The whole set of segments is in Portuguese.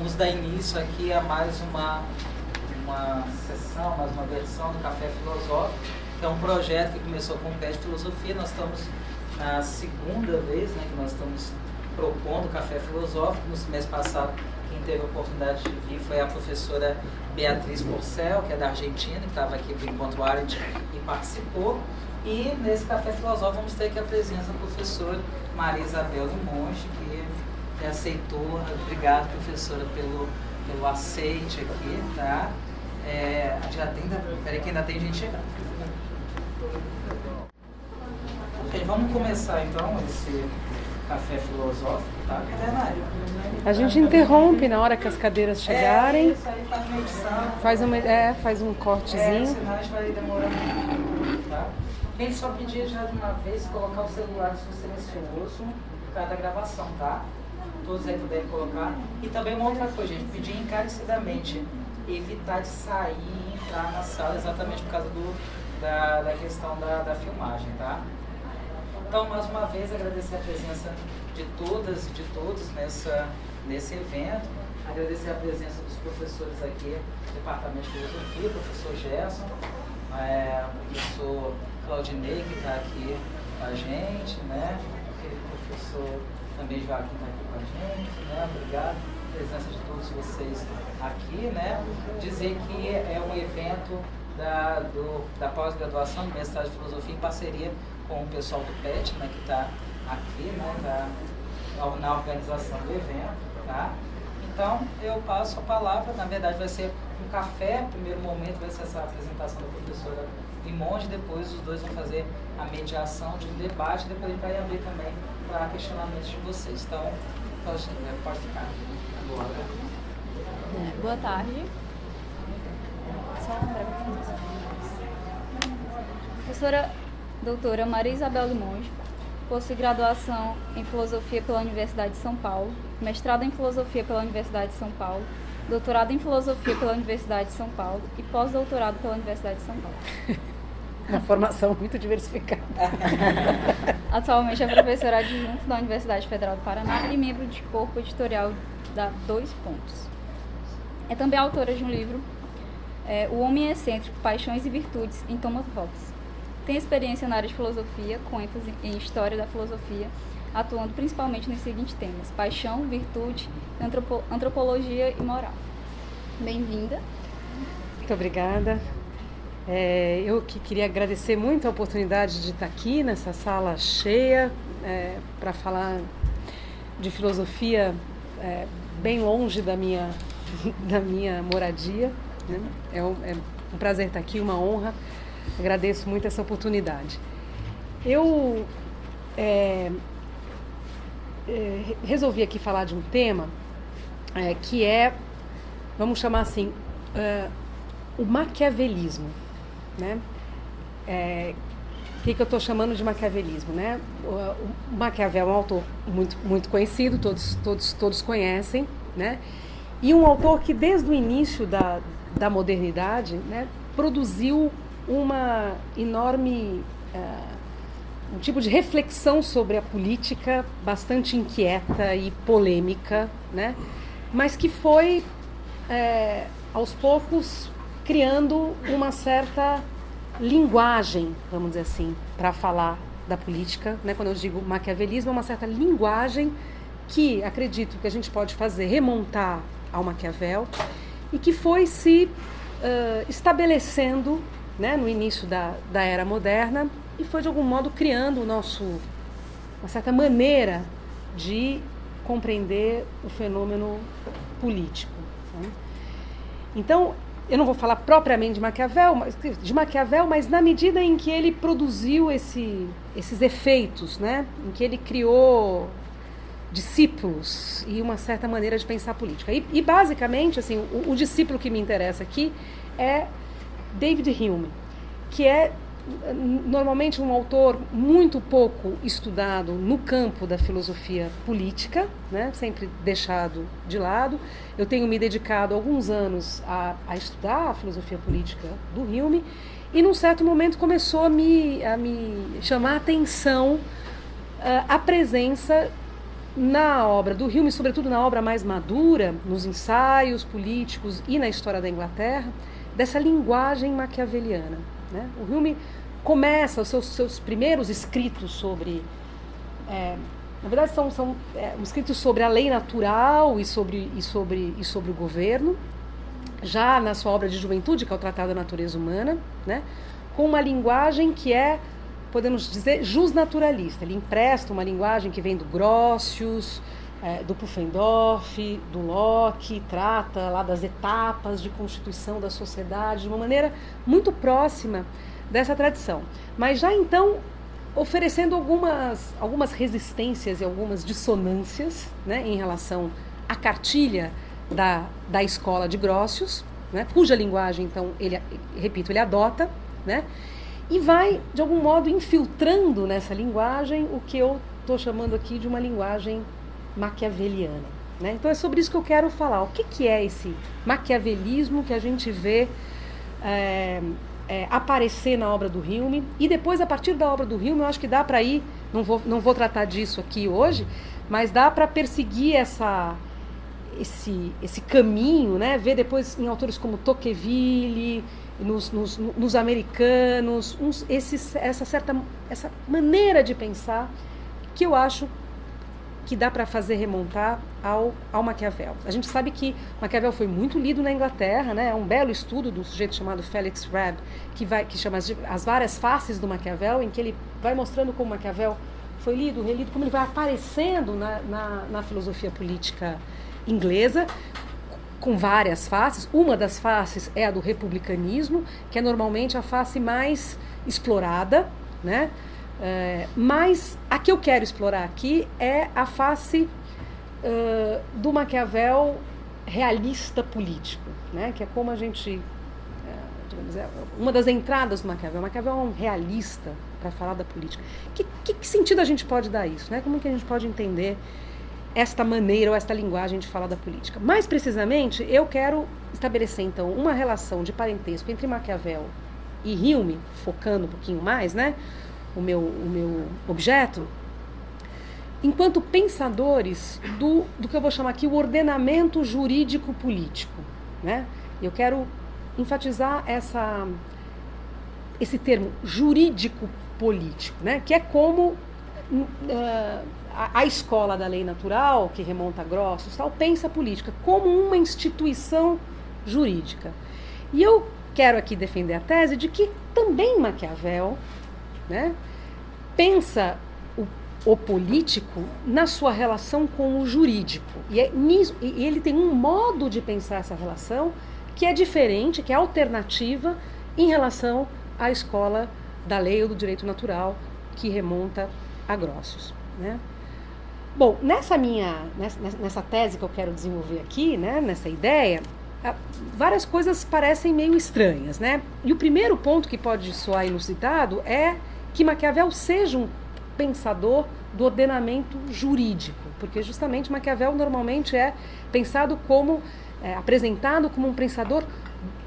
vamos dar início aqui a mais uma sessão, mais uma versão do Café Filosófico, que é um projeto que começou com o PET Filosofia. Nós estamos na segunda vez, né, que nós estamos propondo o Café Filosófico. No mês passado, quem teve a oportunidade de vir foi a professora Beatriz Porcel, que é da Argentina, que estava aqui para o Encontro Arendt e participou. E nesse Café Filosófico vamos ter aqui a presença da professora Maria Isabel do Monte, que aceitou. Obrigado, professora, pelo aceite aqui, tá? Já tem, peraí que ainda tem gente chegando. Ok, vamos começar então esse Café Filosófico, tá? A gente interrompe na hora que as cadeiras chegarem. Isso aí faz uma edição. Faz um cortezinho. Senão a gente vai demorar muito, tá? A gente só pedia já de uma vez colocar o celular no silencioso por causa da gravação, tá? Todos aí puderem colocar. E também uma outra coisa, gente, pedir encarecidamente evitar de sair e entrar na sala exatamente por causa da questão da filmagem, tá? Então, mais uma vez, agradecer a presença de todas e de todos nesse evento. Agradecer a presença dos professores aqui do Departamento de Filosofia, o professor Gerson, o professor Claudinei, que está aqui com a gente, né? O professor também Joaquim está aqui com a gente, né? Obrigado pela presença de todos vocês aqui, né? Dizer que é um evento da pós-graduação do mestrado de Filosofia em parceria com o pessoal do PET, né, que está aqui, né, na organização do evento, tá? Então, eu passo a palavra. Na verdade, vai ser um café. O primeiro momento vai ser essa apresentação da professora Limonde, depois os dois vão fazer a mediação de um debate, depois a gente vai abrir também para questionamentos de vocês. Então, pode ficar. Boa tarde. Só uma breve professora doutora Maria Isabel do Monte, possui graduação em Filosofia pela Universidade de São Paulo, mestrado em Filosofia pela Universidade de São Paulo, doutorado em Filosofia pela Universidade de São Paulo e pós-doutorado pela Universidade de São Paulo. Uma formação muito diversificada. Atualmente é professora adjunta da Universidade Federal do Paraná e membro de corpo editorial da Dois Pontos. É também autora de um livro, O Homem Excêntrico, Paixões e Virtudes, em Thomas Hobbes. Tem experiência na área de filosofia, com ênfase em história da filosofia, atuando principalmente nos seguintes temas: paixão, virtude, antropologia e moral. Bem-vinda. Muito obrigada. Eu que queria agradecer muito a oportunidade de estar aqui nessa sala cheia para falar de filosofia bem longe da minha moradia, né? É um prazer estar aqui, uma honra. Agradeço muito essa oportunidade. Eu resolvi aqui falar de um tema que vamos chamar assim, o maquiavelismo, né? O que eu estou chamando de maquiavelismo, né? O Maquiavel é um autor muito, muito conhecido, todos conhecem, né? E um autor que desde o início da modernidade, né, produziu uma enorme um tipo de reflexão sobre a política bastante inquieta e polêmica, né? Mas que foi aos poucos criando uma certa linguagem, vamos dizer assim, para falar da política, né? Quando eu digo maquiavelismo, é uma certa linguagem que acredito que a gente pode remontar ao Maquiavel e que foi se estabelecendo, né, no início da era moderna e foi de algum modo criando uma certa maneira de compreender o fenômeno político, né? Então, eu não vou falar propriamente de Maquiavel, mas na medida em que ele produziu esses efeitos, né, em que ele criou discípulos e uma certa maneira de pensar política. E basicamente, assim, o discípulo que me interessa aqui é David Hume, que é normalmente um autor muito pouco estudado no campo da filosofia política, né, sempre deixado de lado. Eu tenho me dedicado alguns anos a estudar a filosofia política do Hume e num certo momento começou a me chamar a atenção a presença na obra do Hume, sobretudo na obra mais madura, nos ensaios políticos e na história da Inglaterra, dessa linguagem maquiaveliana, né? O Hume começa os seus primeiros escritos sobre... na verdade, são escritos sobre a lei natural e sobre o governo, já na sua obra de juventude, que é o Tratado da Natureza Humana, né? Com uma linguagem que é, podemos dizer, justnaturalista. Ele empresta uma linguagem que vem do Grotius, do Pufendorf, do Locke, trata lá das etapas de constituição da sociedade de uma maneira muito próxima dessa tradição. Mas já então oferecendo algumas resistências e algumas dissonâncias, né, em relação à cartilha da escola de Grotius, né, cuja linguagem, então, ele adota, né, e vai, de algum modo, infiltrando nessa linguagem o que eu estou chamando aqui de uma linguagem maquiaveliana, né? Então é sobre isso que eu quero falar. O que é esse maquiavelismo que a gente vê aparecer na obra do Hume, e depois, a partir da obra do Hume, eu acho que dá para ir, não vou tratar disso aqui hoje, mas dá para perseguir esse caminho, né? Ver depois em autores como Tocqueville, nos americanos, essa maneira de pensar que eu acho que dá para fazer remontar ao Maquiavel. A gente sabe que Maquiavel foi muito lido na Inglaterra, né? É um belo estudo do sujeito chamado Felix Rudd, que chama as várias faces do Maquiavel, em que ele vai mostrando como Maquiavel foi lido, relido, como ele vai aparecendo na filosofia política inglesa, com várias faces. Uma das faces é a do republicanismo, que é normalmente a face mais explorada, né? Mas a que eu quero explorar aqui é a face do Maquiavel realista político, né? Que é como a gente, digamos, uma das entradas do Maquiavel. O Maquiavel é um realista para falar da política. Que sentido a gente pode dar isso, né? Como que a gente pode entender esta maneira ou esta linguagem de falar da política? Mais precisamente, eu quero estabelecer, então, uma relação de parentesco entre Maquiavel e Hume, focando um pouquinho mais, né? O meu objeto, enquanto pensadores do que eu vou chamar aqui o ordenamento jurídico-político, né? Eu quero enfatizar esse termo jurídico-político, né? Que é como a escola da lei natural, que remonta a Grotius, pensa a política como uma instituição jurídica. E eu quero aqui defender a tese de que também Maquiavel, né, pensa o político na sua relação com o jurídico. E ele tem um modo de pensar essa relação que é diferente, que é alternativa em relação à escola da lei ou do direito natural, que remonta a Grotius, né? Bom, nessa tese que eu quero desenvolver aqui, né, nessa ideia, várias coisas parecem meio estranhas, né? E o primeiro ponto que pode soar inusitado é que Maquiavel seja um pensador do ordenamento jurídico, porque justamente Maquiavel normalmente é pensado como, apresentado como um pensador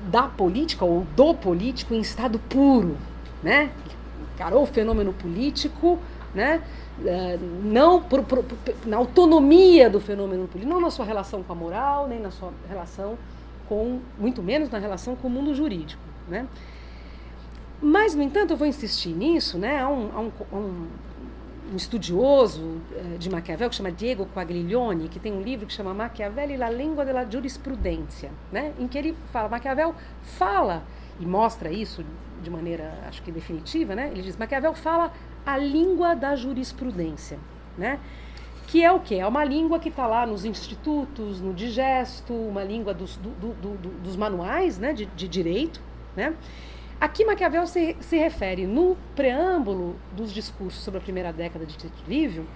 da política ou do político em estado puro, né? Encarou o fenômeno político, né? Não na autonomia do fenômeno político, não na sua relação com a moral, nem na sua relação muito menos na relação com o mundo jurídico, né? Mas, no entanto, eu vou insistir nisso, né? Há um estudioso de Maquiavel que chama Diego Quagliglione, que tem um livro que chama Maquiavel e la lingua della giurisprudencia, né? Em que ele Maquiavel fala, e mostra isso de maneira, acho que definitiva, né? Ele diz, Maquiavel fala a língua da jurisprudência, né? Que é o quê? É uma língua que está lá nos institutos, no digesto, uma língua dos manuais, né, de direito, né? Aqui Maquiavel se refere no preâmbulo dos discursos sobre a primeira década de Tito Livio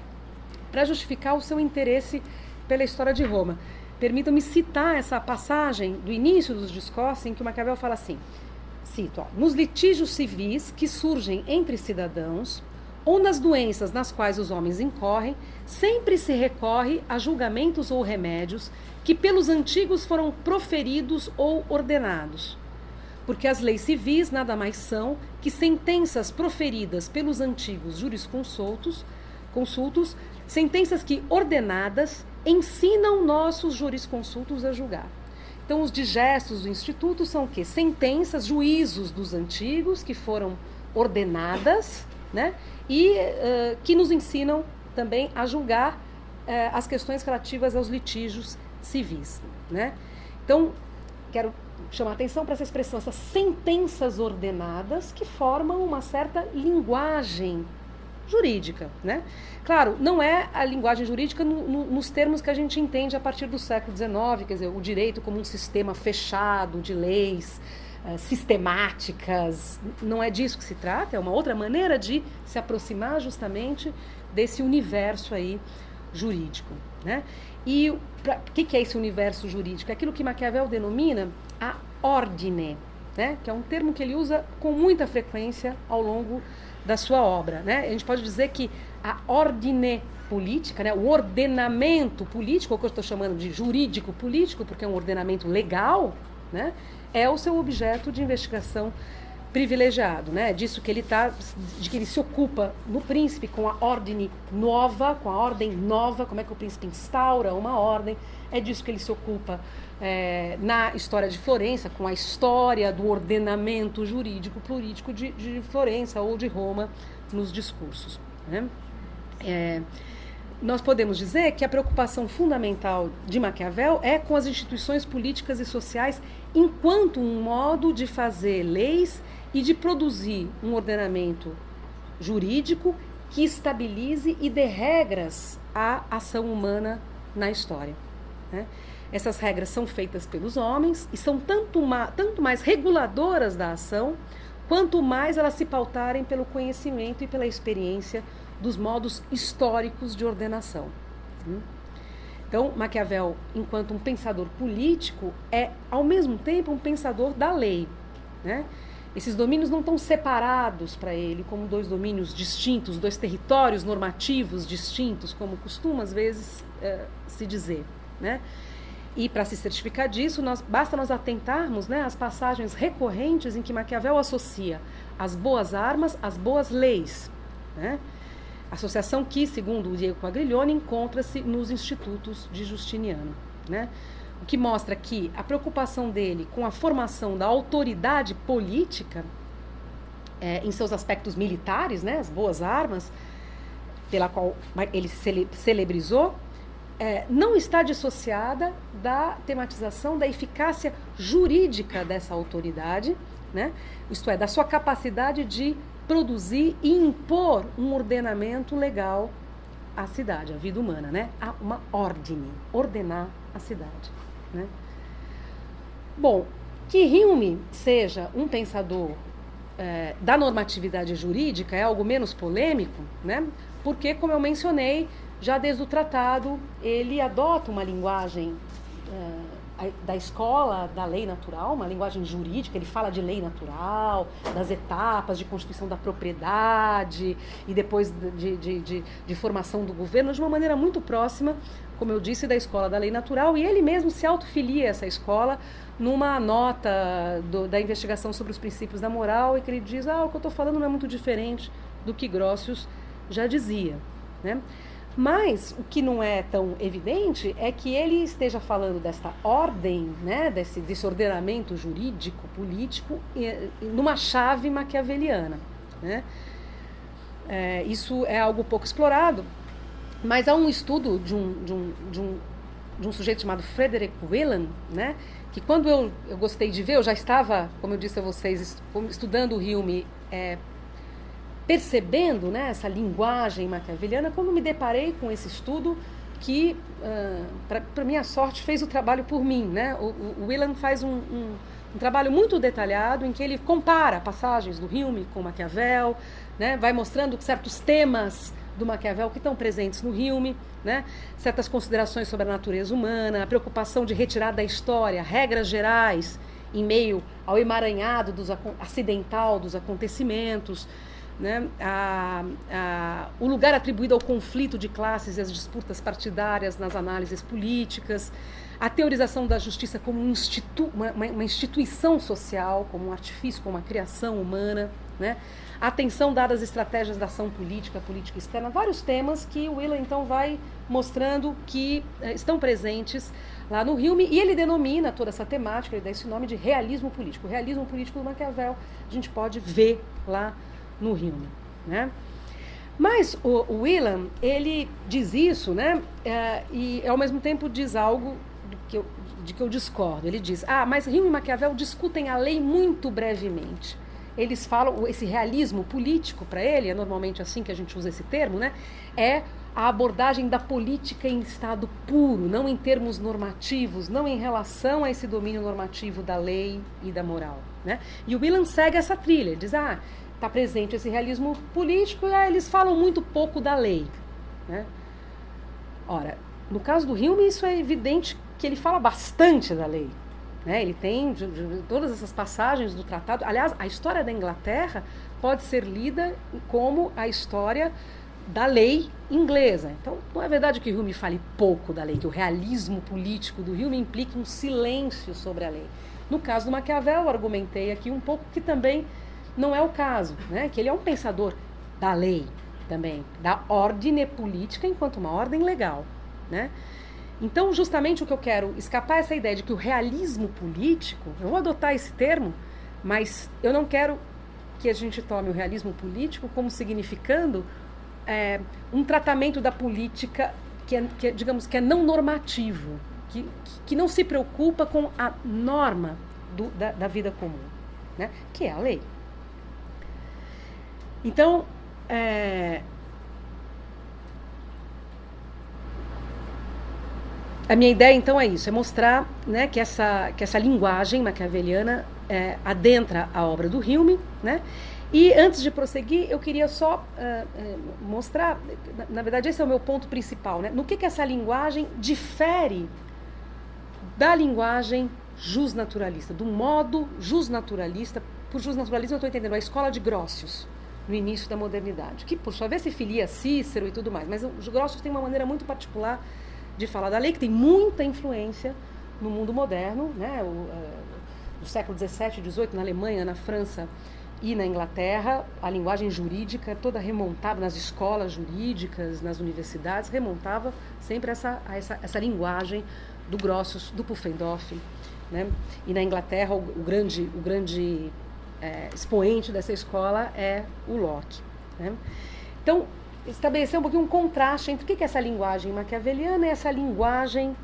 para justificar o seu interesse pela história de Roma. Permitam-me citar essa passagem do início dos discursos em que o Maquiavel fala assim, cito, nos litígios civis que surgem entre cidadãos ou nas doenças nas quais os homens incorrem, sempre se recorre a julgamentos ou remédios que pelos antigos foram proferidos ou ordenados. Porque as leis civis nada mais são que sentenças proferidas pelos antigos jurisconsultos, Sentenças que, ordenadas, ensinam nossos jurisconsultos a julgar. Então, os digestos do Instituto são o quê? Sentenças, juízos dos antigos, que foram ordenadas, né? E que nos ensinam também a julgar as questões relativas aos litígios civis, né? Então, quero chamar a atenção para essa expressão, essas sentenças ordenadas que formam uma certa linguagem jurídica, né? Claro, não é a linguagem jurídica nos termos que a gente entende a partir do século XIX, quer dizer, o direito como um sistema fechado de leis sistemáticas, não é disso que se trata, é uma outra maneira de se aproximar justamente desse universo aí jurídico, né? E o que é esse universo jurídico? É aquilo que Maquiavel denomina a ordine, né? Que é um termo que ele usa com muita frequência ao longo da sua obra, né? A gente pode dizer que a ordine política, né? O ordenamento político, ou que eu estou chamando de jurídico político, porque é um ordenamento legal, né? É o seu objeto de investigação privilegiado, né? Disso que ele de que ele se ocupa no Príncipe com a ordem nova, com a ordem nova, como é que o Príncipe instaura uma ordem, é disso que ele se ocupa na história de Florença, com a história do ordenamento jurídico político de Florença ou de Roma nos discursos, né? Nós podemos dizer que a preocupação fundamental de Maquiavel é com as instituições políticas e sociais enquanto um modo de fazer leis e de produzir um ordenamento jurídico que estabilize e dê regras à ação humana na história, né? Essas regras são feitas pelos homens e são tanto mais reguladoras da ação, quanto mais elas se pautarem pelo conhecimento e pela experiência dos modos históricos de ordenação. Então, Maquiavel, enquanto um pensador político, é, ao mesmo tempo, um pensador da lei, né? Esses domínios não estão separados para ele como dois domínios distintos, dois territórios normativos distintos, como costuma, às vezes, se dizer, né? E, para se certificar disso, basta nós atentarmos, né, às passagens recorrentes em que Maquiavel associa as boas armas às boas leis, né? Associação que, segundo o Diego Quaglione, encontra-se nos institutos de Justiniano, né? O que mostra que a preocupação dele com a formação da autoridade política em seus aspectos militares, né, as boas armas, pela qual ele celebrizou, não está dissociada da tematização da eficácia jurídica dessa autoridade, né? Isto é, da sua capacidade de produzir e impor um ordenamento legal à cidade, à vida humana, né? Uma ordem, ordenar a cidade, né? Bom, que Hume seja um pensador da normatividade jurídica é algo menos polêmico, né? Porque, como eu mencionei, já desde o tratado, ele adota uma linguagem da escola da lei natural, uma linguagem jurídica, ele fala de lei natural, das etapas de constituição da propriedade e depois de formação do governo, de uma maneira muito próxima, como eu disse, da escola da lei natural, e ele mesmo se autofilia a essa escola numa nota da investigação sobre os princípios da moral, e que ele diz, o que eu estou falando não é muito diferente do que Grotius já dizia, né? Mas o que não é tão evidente é que ele esteja falando desta ordem, né, desse ordenamento jurídico, político, numa chave maquiaveliana, né? Isso é algo pouco explorado, mas há um estudo de um sujeito chamado Frederick Wieland, né, que quando eu gostei de ver, eu já estava, como eu disse a vocês, estudando o Hume, percebendo, né, essa linguagem maquiaveliana, quando me deparei com esse estudo que, para minha sorte, fez o trabalho por mim, né? O Wieland faz um trabalho muito detalhado em que ele compara passagens do Hume com Maquiavel, né? Vai mostrando certos temas do Maquiavel que estão presentes no Hume, né? Certas considerações sobre a natureza humana, a preocupação de retirar da história regras gerais em meio ao emaranhado acidental dos acontecimentos, né? O lugar atribuído ao conflito de classes e às disputas partidárias nas análises políticas, a teorização da justiça como uma instituição social, como um artifício, como uma criação humana, né? A atenção dada às estratégias da ação política, política externa, vários temas que o Whelan então vai mostrando que estão presentes lá no Hume, e ele denomina toda essa temática, ele dá esse nome de realismo político. O realismo político do Maquiavel a gente pode ver lá no Hume, né? Mas o Whelan, ele diz isso, né? E ao mesmo tempo diz algo de que eu discordo. Ele diz, mas Hume e Maquiavel discutem a lei muito brevemente. Eles falam, esse realismo político para ele, é normalmente assim que a gente usa esse termo, né? É a abordagem da política em estado puro, não em termos normativos, não em relação a esse domínio normativo da lei e da moral, né? E o Whelan segue essa trilha, ele diz, está presente esse realismo político e eles falam muito pouco da lei, né? Ora, no caso do Hume, isso é evidente que ele fala bastante da lei, né? Ele tem de todas essas passagens do tratado. Aliás, a história da Inglaterra pode ser lida como a história da lei inglesa. Então, não é verdade que Hume fale pouco da lei, que o realismo político do Hume implique um silêncio sobre a lei. No caso do Maquiavel, eu argumentei aqui um pouco que também não é o caso, né? Que ele é um pensador da lei também, da ordem política enquanto uma ordem legal, né? Então, justamente o que eu quero escapar é essa ideia de que o realismo político, eu vou adotar esse termo, mas eu não quero que a gente tome o realismo político como significando um tratamento da política digamos, que é não normativo, que não se preocupa com a norma da vida comum, né? Que é a lei. Então, a minha ideia, então, é isso, é mostrar, né, que essa linguagem maquiaveliana adentra a obra do Hume, né? E antes de prosseguir, eu queria só mostrar, na verdade, esse é o meu ponto principal, né? No que essa linguagem difere da linguagem justnaturalista, do modo justnaturalista. Por justnaturalismo eu estou entendendo a escola de Grotius, no início da modernidade, que por sua vez se filia a Cícero e tudo mais, mas os Grotius têm uma maneira muito particular de falar da lei, que tem muita influência no mundo moderno, né? Do século XVII e XVIII, na Alemanha, na França e na Inglaterra, a linguagem jurídica toda remontava nas escolas jurídicas, nas universidades, remontava sempre essa linguagem do Grotius, do Pufendorf, né? E na Inglaterra o grande expoente dessa escola é o Locke, né? Então, estabelecer um pouquinho um contraste entre o que é essa linguagem maquiaveliana e essa linguagem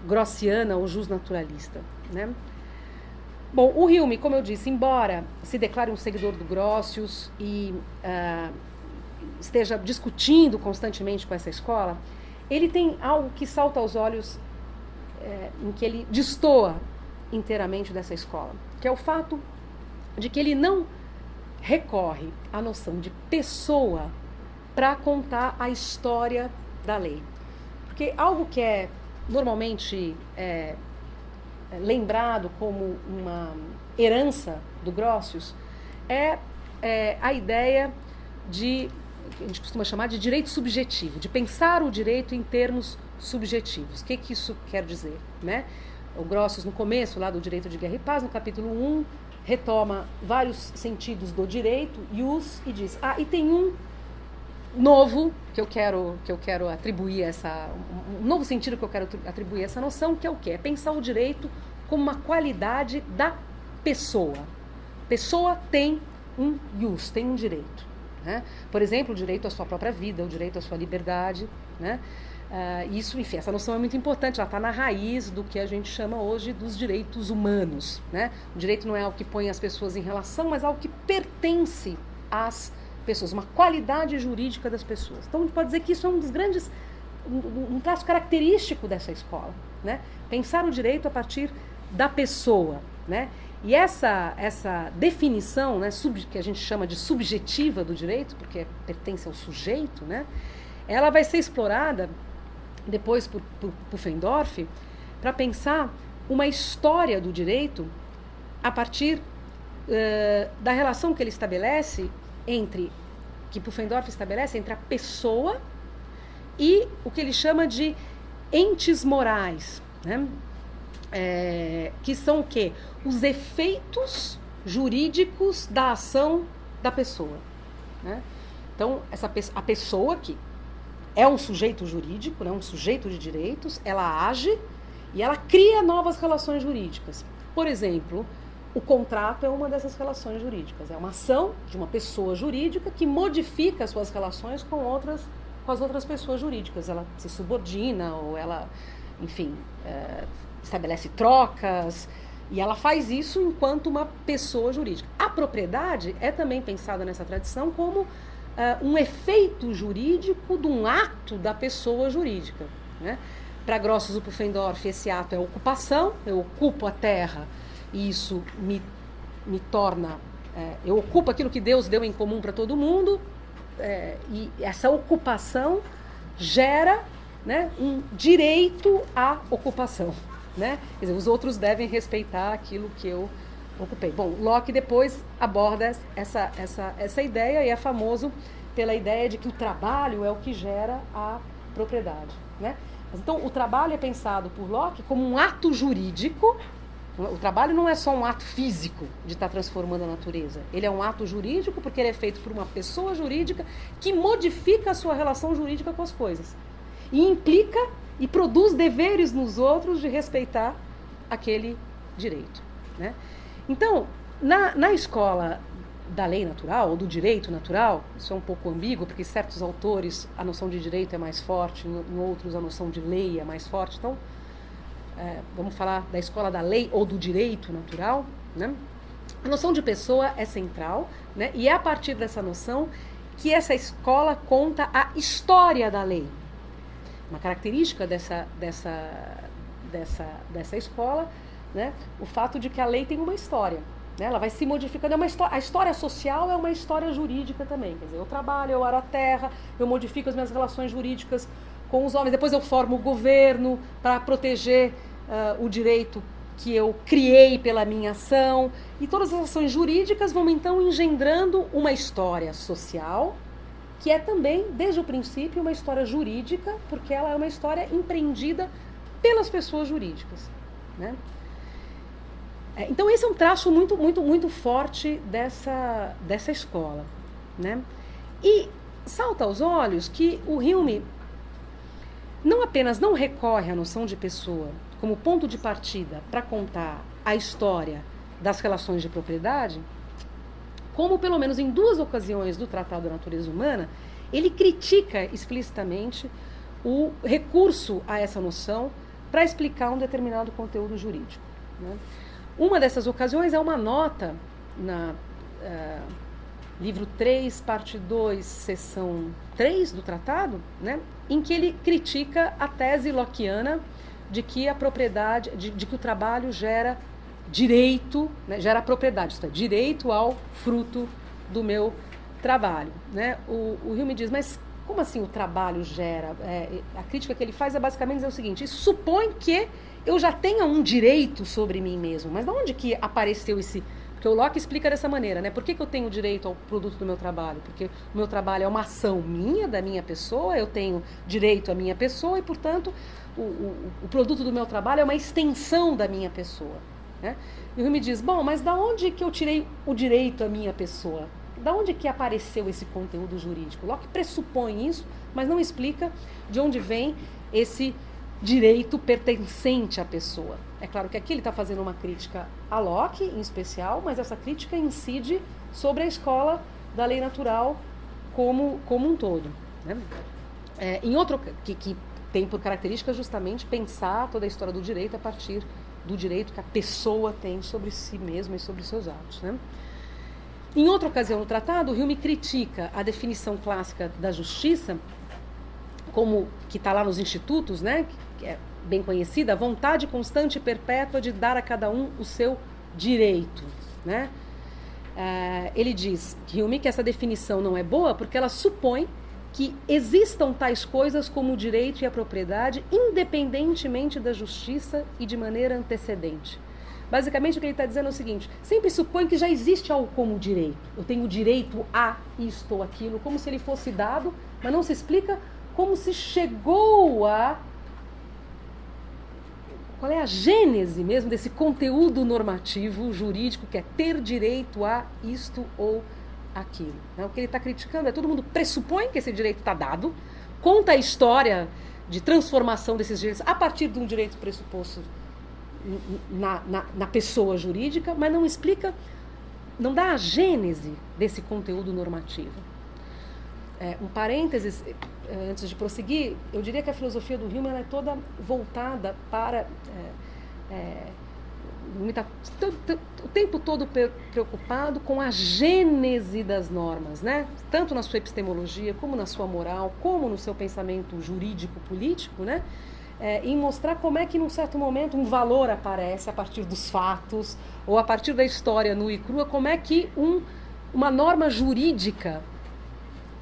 grossiana ou justnaturalista, né? Bom, o Hume, como eu disse, embora se declare um seguidor do Grotius e esteja discutindo constantemente com essa escola, ele tem algo que salta aos olhos, em que ele destoa inteiramente dessa escola, que é o fato de que ele não recorre à noção de pessoa para contar a história da lei. Porque algo que é normalmente lembrado como uma herança do Grotius é a ideia de, a gente costuma chamar de direito subjetivo, de pensar o direito em termos subjetivos. O que isso quer dizer, né? O Grotius, no começo lá do Direito de Guerra e Paz, no capítulo 1, retoma vários sentidos do direito, ius, e diz, e tem um novo que eu quero atribuir um novo sentido que eu quero atribuir a essa noção, que é o quê? É pensar o direito como uma qualidade da pessoa. Pessoa tem um ius, tem um direito, né? Por exemplo, o direito à sua própria vida, o direito à sua liberdade, né? Isso, enfim, essa noção é muito importante, ela está na raiz do que a gente chama hoje dos direitos humanos, né? O direito não é algo que põe as pessoas em relação, mas algo que pertence às pessoas, uma qualidade jurídica das pessoas. Então, a gente pode dizer que isso é um dos grandes, um traço característico dessa escola, né? Pensar o direito a partir da pessoa, né? E essa definição, né, que a gente chama de subjetiva do direito, porque pertence ao sujeito, né? Ela vai ser explorada depois por Pufendorf para pensar uma história do direito a partir da relação que ele estabelece que Pufendorf estabelece entre a pessoa e o que ele chama de entes morais, né? Que são o quê? Os efeitos jurídicos da ação da pessoa, né? Então, a pessoa que é um sujeito jurídico, né, um sujeito de direitos, ela age e ela cria novas relações jurídicas. Por exemplo, o contrato é uma dessas relações jurídicas. É uma ação de uma pessoa jurídica que modifica as suas relações com as outras pessoas jurídicas. Ela se subordina ou ela, enfim, estabelece trocas, e ela faz isso enquanto uma pessoa jurídica. A propriedade é também pensada nessa tradição como um efeito jurídico de um ato da pessoa jurídica, né? Para Grossos e Pufendorf, esse ato é a ocupação. Eu ocupo a terra e isso me torna... eu ocupo aquilo que Deus deu em comum para todo mundo, e essa ocupação gera, né, um direito à ocupação, né? Quer dizer, os outros devem respeitar aquilo que eu ocupei. Bom, Locke depois aborda essa ideia e é famoso pela ideia de que o trabalho é o que gera a propriedade, né? Então, o trabalho é pensado por Locke como um ato jurídico. O trabalho não é só um ato físico de estar transformando a natureza. Ele é um ato jurídico porque ele é feito por uma pessoa jurídica que modifica a sua relação jurídica com as coisas. E implica e produz deveres nos outros de respeitar aquele direito, né? Então, na escola da lei natural, ou do direito natural, isso é um pouco ambíguo, porque certos autores a noção de direito é mais forte, em outros a noção de lei é mais forte. Então, vamos falar da escola da lei ou do direito natural, né? A noção de pessoa é central, né? E é a partir dessa noção que essa escola conta a história da lei. Uma característica dessa escola, né? O fato de que a lei tem uma história, né? Ela vai se modificando. A história social é uma história jurídica também. Quer dizer, eu trabalho, eu aro a terra, eu modifico as minhas relações jurídicas com os homens, depois eu formo o governo para proteger o direito que eu criei pela minha ação, e todas as ações jurídicas vão então engendrando uma história social, que é também, desde o princípio, uma história jurídica, porque ela é uma história empreendida pelas pessoas jurídicas, né? Então esse é um traço muito, muito, muito forte dessa escola, né? E salta aos olhos que o Hume não apenas não recorre à noção de pessoa como ponto de partida para contar a história das relações de propriedade, como pelo menos em 2 ocasiões do Tratado da Natureza Humana, ele critica explicitamente o recurso a essa noção para explicar um determinado conteúdo jurídico, né? Uma dessas ocasiões é uma nota na livro 3, parte 2, seção 3 do tratado, né, em que ele critica a tese lockeana de que a propriedade, de que o trabalho gera direito, né, gera propriedade, isto é, direito ao fruto do meu trabalho, né? O Hume diz, mas como assim o trabalho gera? A crítica que ele faz é basicamente dizer o seguinte: isso supõe que eu já tenha um direito sobre mim mesmo. Mas de onde que apareceu esse... Porque o Locke explica dessa maneira, né? Por que eu tenho direito ao produto do meu trabalho? Porque o meu trabalho é uma ação minha, da minha pessoa, eu tenho direito à minha pessoa e, portanto, o produto do meu trabalho é uma extensão da minha pessoa, né? E o Hume diz, bom, mas da onde que eu tirei o direito à minha pessoa? Da onde que apareceu esse conteúdo jurídico? Locke pressupõe isso, mas não explica de onde vem esse direito pertencente à pessoa. É claro que aqui ele está fazendo uma crítica a Locke, em especial, mas essa crítica incide sobre a escola da lei natural como um todo, né? Em outro que tem por característica justamente pensar toda a história do direito a partir do direito que a pessoa tem sobre si mesma e sobre seus atos, né? Em outra ocasião no tratado, o Hume critica a definição clássica da justiça, como que está lá nos institutos, né, que é bem conhecida, a vontade constante e perpétua de dar a cada um o seu direito, né? Ele diz, Hume, que essa definição não é boa porque ela supõe que existam tais coisas como o direito e a propriedade independentemente da justiça e de maneira antecedente. Basicamente o que ele está dizendo é o seguinte: sempre supõe que já existe algo como direito. Eu tenho direito a isto ou aquilo, como se ele fosse dado, mas não se explica como se chegou a... qual é a gênese mesmo desse conteúdo normativo jurídico que é ter direito a isto ou aquilo. Né? O que ele está criticando é todo mundo pressupõe que esse direito está dado, conta a história de transformação desses direitos a partir de um direito pressuposto na pessoa jurídica, mas não explica, não dá a gênese desse conteúdo normativo. Um parênteses, antes de prosseguir, eu diria que a filosofia do Hume ela é toda voltada para... está o tempo todo preocupado com a gênese das normas, né? Tanto na sua epistemologia, como na sua moral, como no seu pensamento jurídico-político, né? Em mostrar como é que, num certo momento, um valor aparece a partir dos fatos, ou a partir da história nua e crua, como é que uma norma jurídica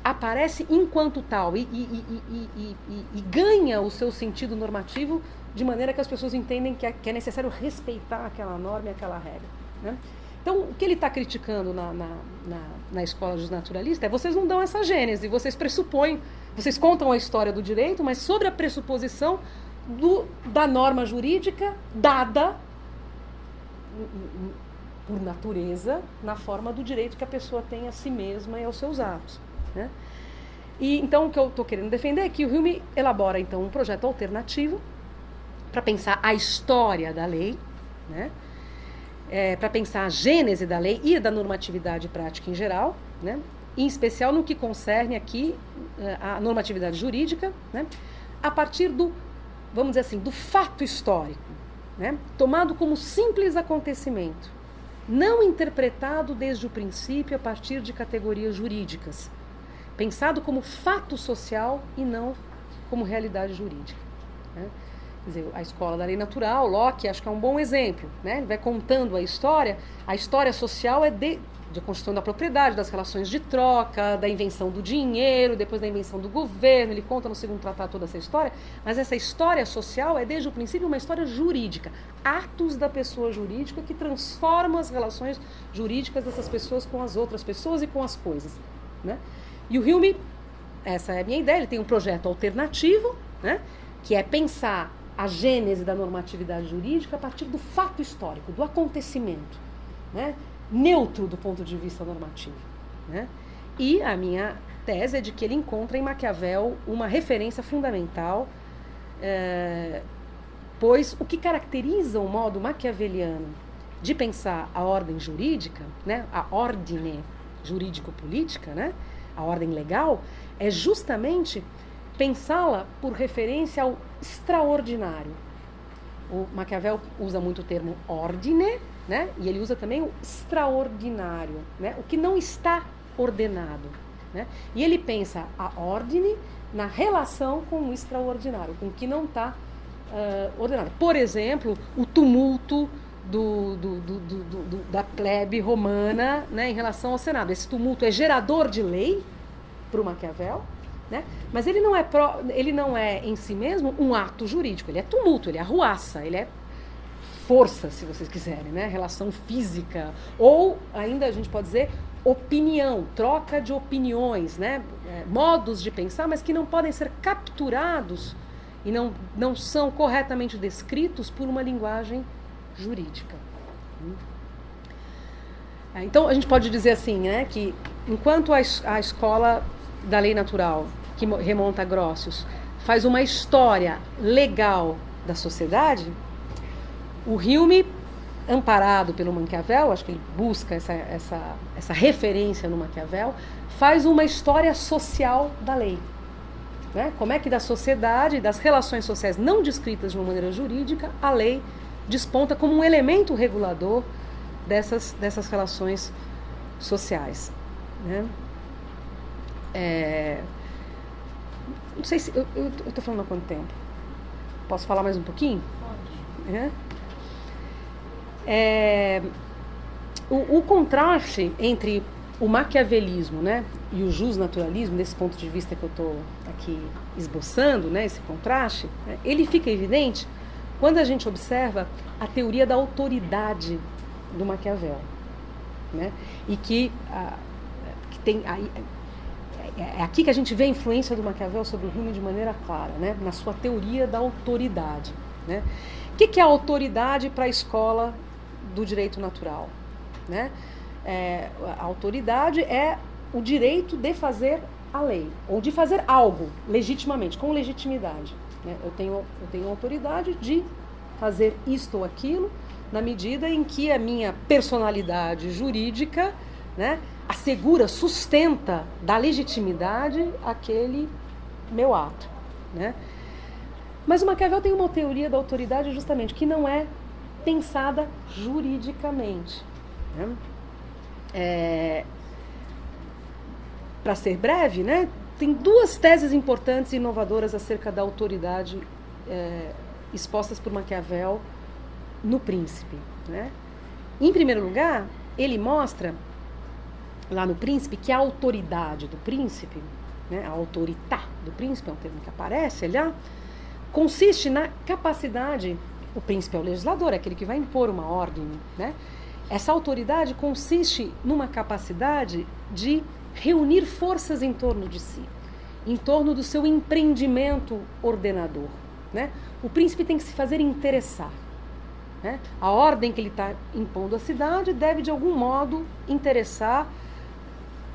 aparece enquanto tal e ganha o seu sentido normativo de maneira que as pessoas entendem que é necessário respeitar aquela norma e aquela regra. Né? Então, o que ele está criticando na escola dos naturalistas é vocês não dão essa gênese, vocês pressupõem, vocês contam a história do direito, mas sobre a pressuposição da norma jurídica dada por natureza na forma do direito que a pessoa tem a si mesma e aos seus atos. Né? E então o que eu estou querendo defender é que o Hume elabora então um projeto alternativo para pensar a história da lei, né? Para pensar a gênese da lei e da normatividade prática em geral, né? Em especial no que concerne aqui a normatividade jurídica, né? A partir vamos dizer assim, do fato histórico, né? Tomado como simples acontecimento, não interpretado desde o princípio a partir de categorias jurídicas, pensado como fato social e não como realidade jurídica. Né? Quer dizer, a escola da lei natural, Locke, acho que é um bom exemplo. Né? Ele vai contando a história social é de construção da propriedade, das relações de troca, da invenção do dinheiro, depois da invenção do governo, ele conta no segundo tratado toda essa história, mas essa história social é desde o princípio uma história jurídica, atos da pessoa jurídica que transformam as relações jurídicas dessas pessoas com as outras pessoas e com as coisas. Né? E o Hume, essa é a minha ideia, ele tem um projeto alternativo, né, que é pensar a gênese da normatividade jurídica a partir do fato histórico, do acontecimento, né, neutro do ponto de vista normativo. Né? E a minha tese é de que ele encontra em Maquiavel uma referência fundamental, pois o que caracteriza o modo maquiaveliano de pensar a ordem jurídica, né, a ordine jurídico-política, né, a ordem legal, é justamente pensá-la por referência ao extraordinário. O Maquiavel usa muito o termo ordine, né? E ele usa também o extraordinário, né? O que não está ordenado. Né? E ele pensa a ordine na relação com o extraordinário, com o que não está ordenado. Por exemplo, o tumulto da plebe romana, né, em relação ao Senado. Esse tumulto é gerador de lei para o Maquiavel, né? Mas ele não é em si mesmo um ato jurídico, ele é tumulto, ele é arruaça, ele é força, se vocês quiserem, né? Relação física, ou ainda a gente pode dizer opinião, troca de opiniões, né? Modos de pensar, mas que não podem ser capturados e não são corretamente descritos por uma linguagem jurídica. Então a gente pode dizer assim, né, que enquanto a escola da lei natural, que remonta a Grotius, faz uma história legal da sociedade, o Hume, amparado pelo Maquiavel, acho que ele busca essa referência no Maquiavel, faz uma história social da lei. Né? Como é que da sociedade, das relações sociais não descritas de uma maneira jurídica, a lei desponta como um elemento regulador dessas relações sociais. Né? Não sei se... Eu estou falando há quanto tempo? Posso falar mais um pouquinho? Pode. O contraste entre o maquiavelismo, né, e o justnaturalismo, desse ponto de vista que eu estou aqui esboçando, né, esse contraste, né, ele fica evidente quando a gente observa a teoria da autoridade do Maquiavel. Né, e que tem... É aqui que a gente vê a influência do Maquiavel sobre o Hume de maneira clara, né, na sua teoria da autoridade. né? O que é a autoridade para a escola do direito natural, né? A autoridade é o direito de fazer a lei, ou de fazer algo legitimamente, com legitimidade, né? Eu tenho autoridade de fazer isto ou aquilo, na medida em que a minha personalidade jurídica, né, assegura, sustenta da legitimidade aquele meu ato, né? Mas o Maquiavel tem uma teoria da autoridade justamente que não é pensada juridicamente, né? Para ser breve, né, tem duas teses importantes e inovadoras acerca da autoridade expostas por Maquiavel no Príncipe, né? Em primeiro lugar, ele mostra lá no Príncipe que a autoridade do príncipe, né, a autoritá do príncipe, é um termo que aparece ali, consiste na capacidade, o príncipe é o legislador, é aquele que vai impor uma ordem, né? Essa autoridade consiste numa capacidade de reunir forças em torno de si, em torno do seu empreendimento ordenador, né? O príncipe tem que se fazer interessar, né? A ordem que ele está impondo à cidade deve, de algum modo, interessar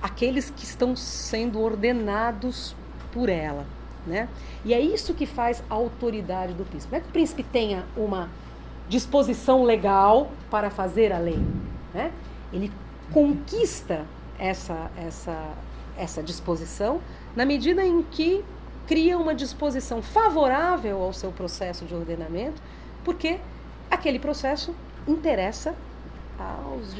aqueles que estão sendo ordenados por ela, né? E é isso que faz a autoridade do príncipe. Não é que o príncipe tenha uma disposição legal para fazer a lei, né? Ele conquista essa disposição na medida em que cria uma disposição favorável ao seu processo de ordenamento, porque aquele processo interessa às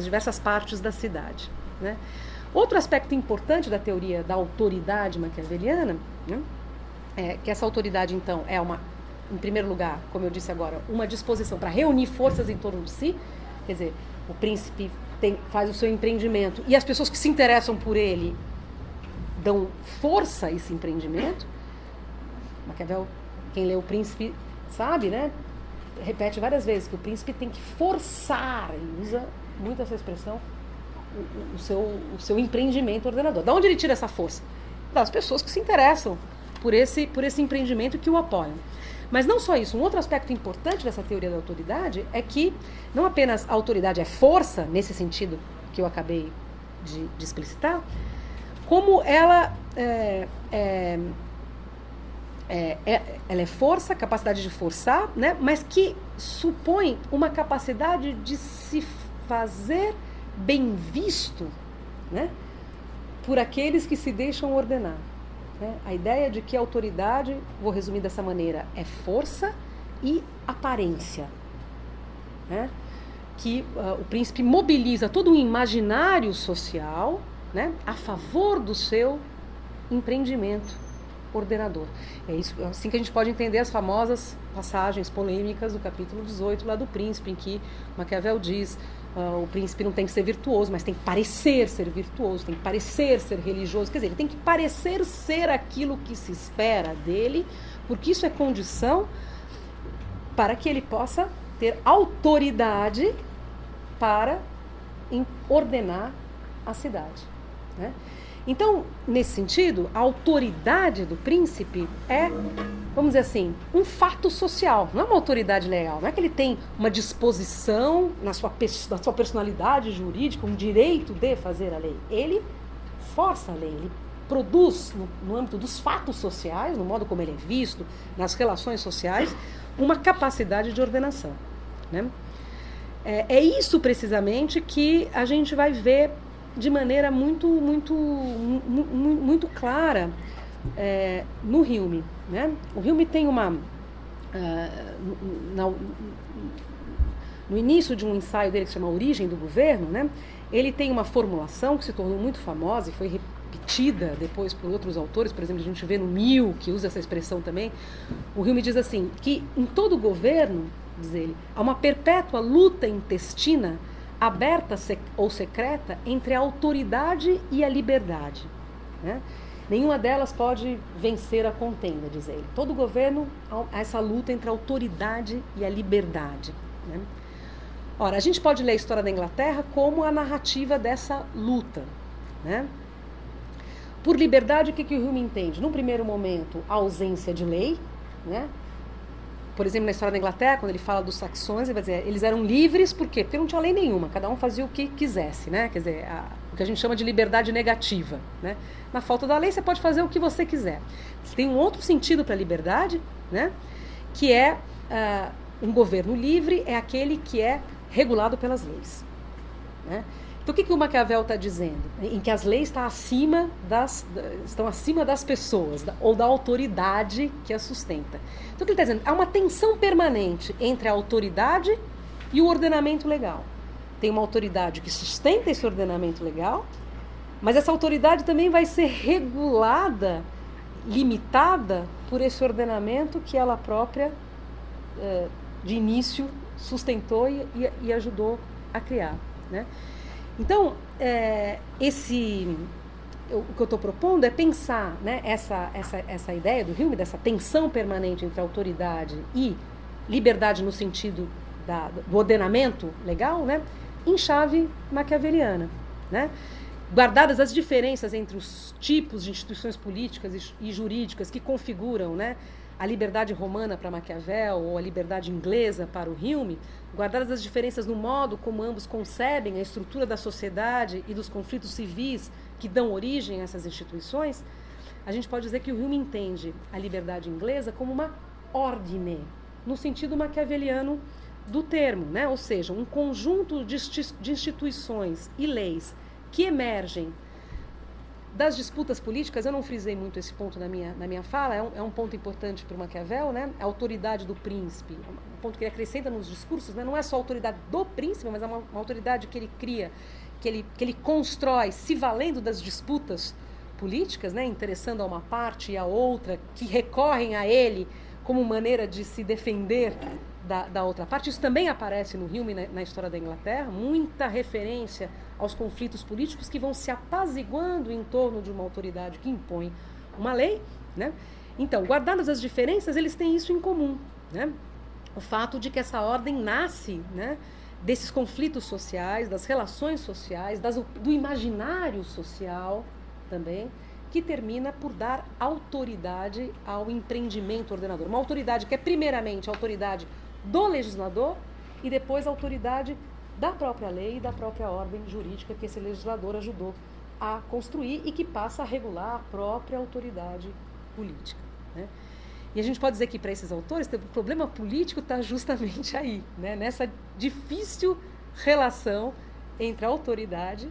diversas partes da cidade, né? Outro aspecto importante da teoria da autoridade maquiaveliana, né, é que essa autoridade, então, em primeiro lugar, como eu disse agora, uma disposição para reunir forças em torno de si. Quer dizer, o príncipe faz o seu empreendimento e as pessoas que se interessam por ele dão força a esse empreendimento. Maquiavel, quem lê o Príncipe sabe, né? Repete várias vezes que o príncipe tem que forçar, ele usa muito essa expressão, o seu empreendimento ordenador. Da onde ele tira essa força? Das pessoas que se interessam por esse empreendimento que o apoiam. Mas não só isso, um outro aspecto importante dessa teoria da autoridade é que não apenas a autoridade é força, nesse sentido que eu acabei de explicitar, como ela ela é força, capacidade de forçar, né? Mas que supõe uma capacidade de se fazer bem visto, né, por aqueles que se deixam ordenar, né? A ideia de que a autoridade, vou resumir dessa maneira, é força e aparência, né? Que o príncipe mobiliza todo um imaginário social, né, a favor do seu empreendimento ordenador. É isso, assim que a gente pode entender as famosas passagens polêmicas do capítulo 18 lá do Príncipe, em que Maquiavel diz o príncipe não tem que ser virtuoso, mas tem que parecer ser virtuoso, tem que parecer ser religioso. Quer dizer, ele tem que parecer ser aquilo que se espera dele, porque isso é condição para que ele possa ter autoridade para ordenar a cidade, né? Então, nesse sentido, a autoridade do príncipe é, vamos dizer assim, um fato social, não é uma autoridade legal, não é que ele tem uma disposição na sua personalidade jurídica, um direito de fazer a lei. Ele força a lei, ele produz, no âmbito dos fatos sociais, no modo como ele é visto, nas relações sociais, uma capacidade de ordenação, né? É isso precisamente que a gente vai ver de maneira muito clara no Hume, né? O Hume tem no início de um ensaio dele que se chama Origem do Governo, né? Ele tem uma formulação que se tornou muito famosa e foi repetida depois por outros autores. Por exemplo, a gente vê no Mill, que usa essa expressão também. O Hume diz assim, que em todo governo, diz ele, há uma perpétua luta intestina aberta ou secreta entre a autoridade e a liberdade, né? Nenhuma delas pode vencer a contenda, diz ele. Todo governo há essa luta entre a autoridade e a liberdade, né? Ora, a gente pode ler a história da Inglaterra como a narrativa dessa luta, né? Por liberdade, o que o Hume entende? Num primeiro momento, a ausência de lei, né? por exemplo, na história da Inglaterra, quando ele fala dos saxões, ele vai dizer, eles eram livres, por quê? Porque não tinha lei nenhuma, cada um fazia o que quisesse, né? Quer dizer, o que a gente chama de liberdade negativa, né? Na falta da lei, você pode fazer o que você quiser. Tem um outro sentido para a liberdade, né? Que é um governo livre, é aquele que é regulado pelas leis, né? Então, o que o Maquiavel está dizendo? Em que as leis estão acima das pessoas, ou da autoridade que as sustenta. Então, o que ele está dizendo? Há uma tensão permanente entre a autoridade e o ordenamento legal. Tem uma autoridade que sustenta esse ordenamento legal, mas essa autoridade também vai ser regulada, limitada por esse ordenamento que ela própria, de início, sustentou e ajudou a criar, né? Então, o que eu estou propondo é pensar, né, essa ideia do Hume, dessa tensão permanente entre autoridade e liberdade no sentido do ordenamento legal, né, em chave maquiaveliana, né? Guardadas as diferenças entre os tipos de instituições políticas e jurídicas que configuram, né, a liberdade romana para Maquiavel ou a liberdade inglesa para o Hume, guardadas as diferenças no modo como ambos concebem a estrutura da sociedade e dos conflitos civis que dão origem a essas instituições, a gente pode dizer que o Hume entende a liberdade inglesa como uma ordine, no sentido maquiaveliano do termo, né? Ou seja, um conjunto de instituições e leis que emergem das disputas políticas. Eu não frisei muito esse ponto na minha fala, é um ponto importante para o Maquiavel, né? A autoridade do príncipe, um ponto que ele acrescenta nos discursos, né? Não é só a autoridade do príncipe, mas é uma autoridade que ele cria, que ele constrói, se valendo das disputas políticas, né? Interessando a uma parte e a outra, que recorrem a ele como maneira de se defender da outra parte. Isso também aparece no Hume, na história da Inglaterra, muita referência aos conflitos políticos que vão se apaziguando em torno de uma autoridade que impõe uma lei, né? Então, guardadas as diferenças, eles têm isso em comum, né? O fato de que essa ordem nasce, né, desses conflitos sociais, das relações sociais, do imaginário social também, que termina por dar autoridade ao empreendimento ordenador. Uma autoridade que é primeiramente a autoridade do legislador e depois a autoridade da própria lei e da própria ordem jurídica que esse legislador ajudou a construir e que passa a regular a própria autoridade política, né? E a gente pode dizer que para esses autores o problema político está justamente aí, né? Nessa difícil relação entre a autoridade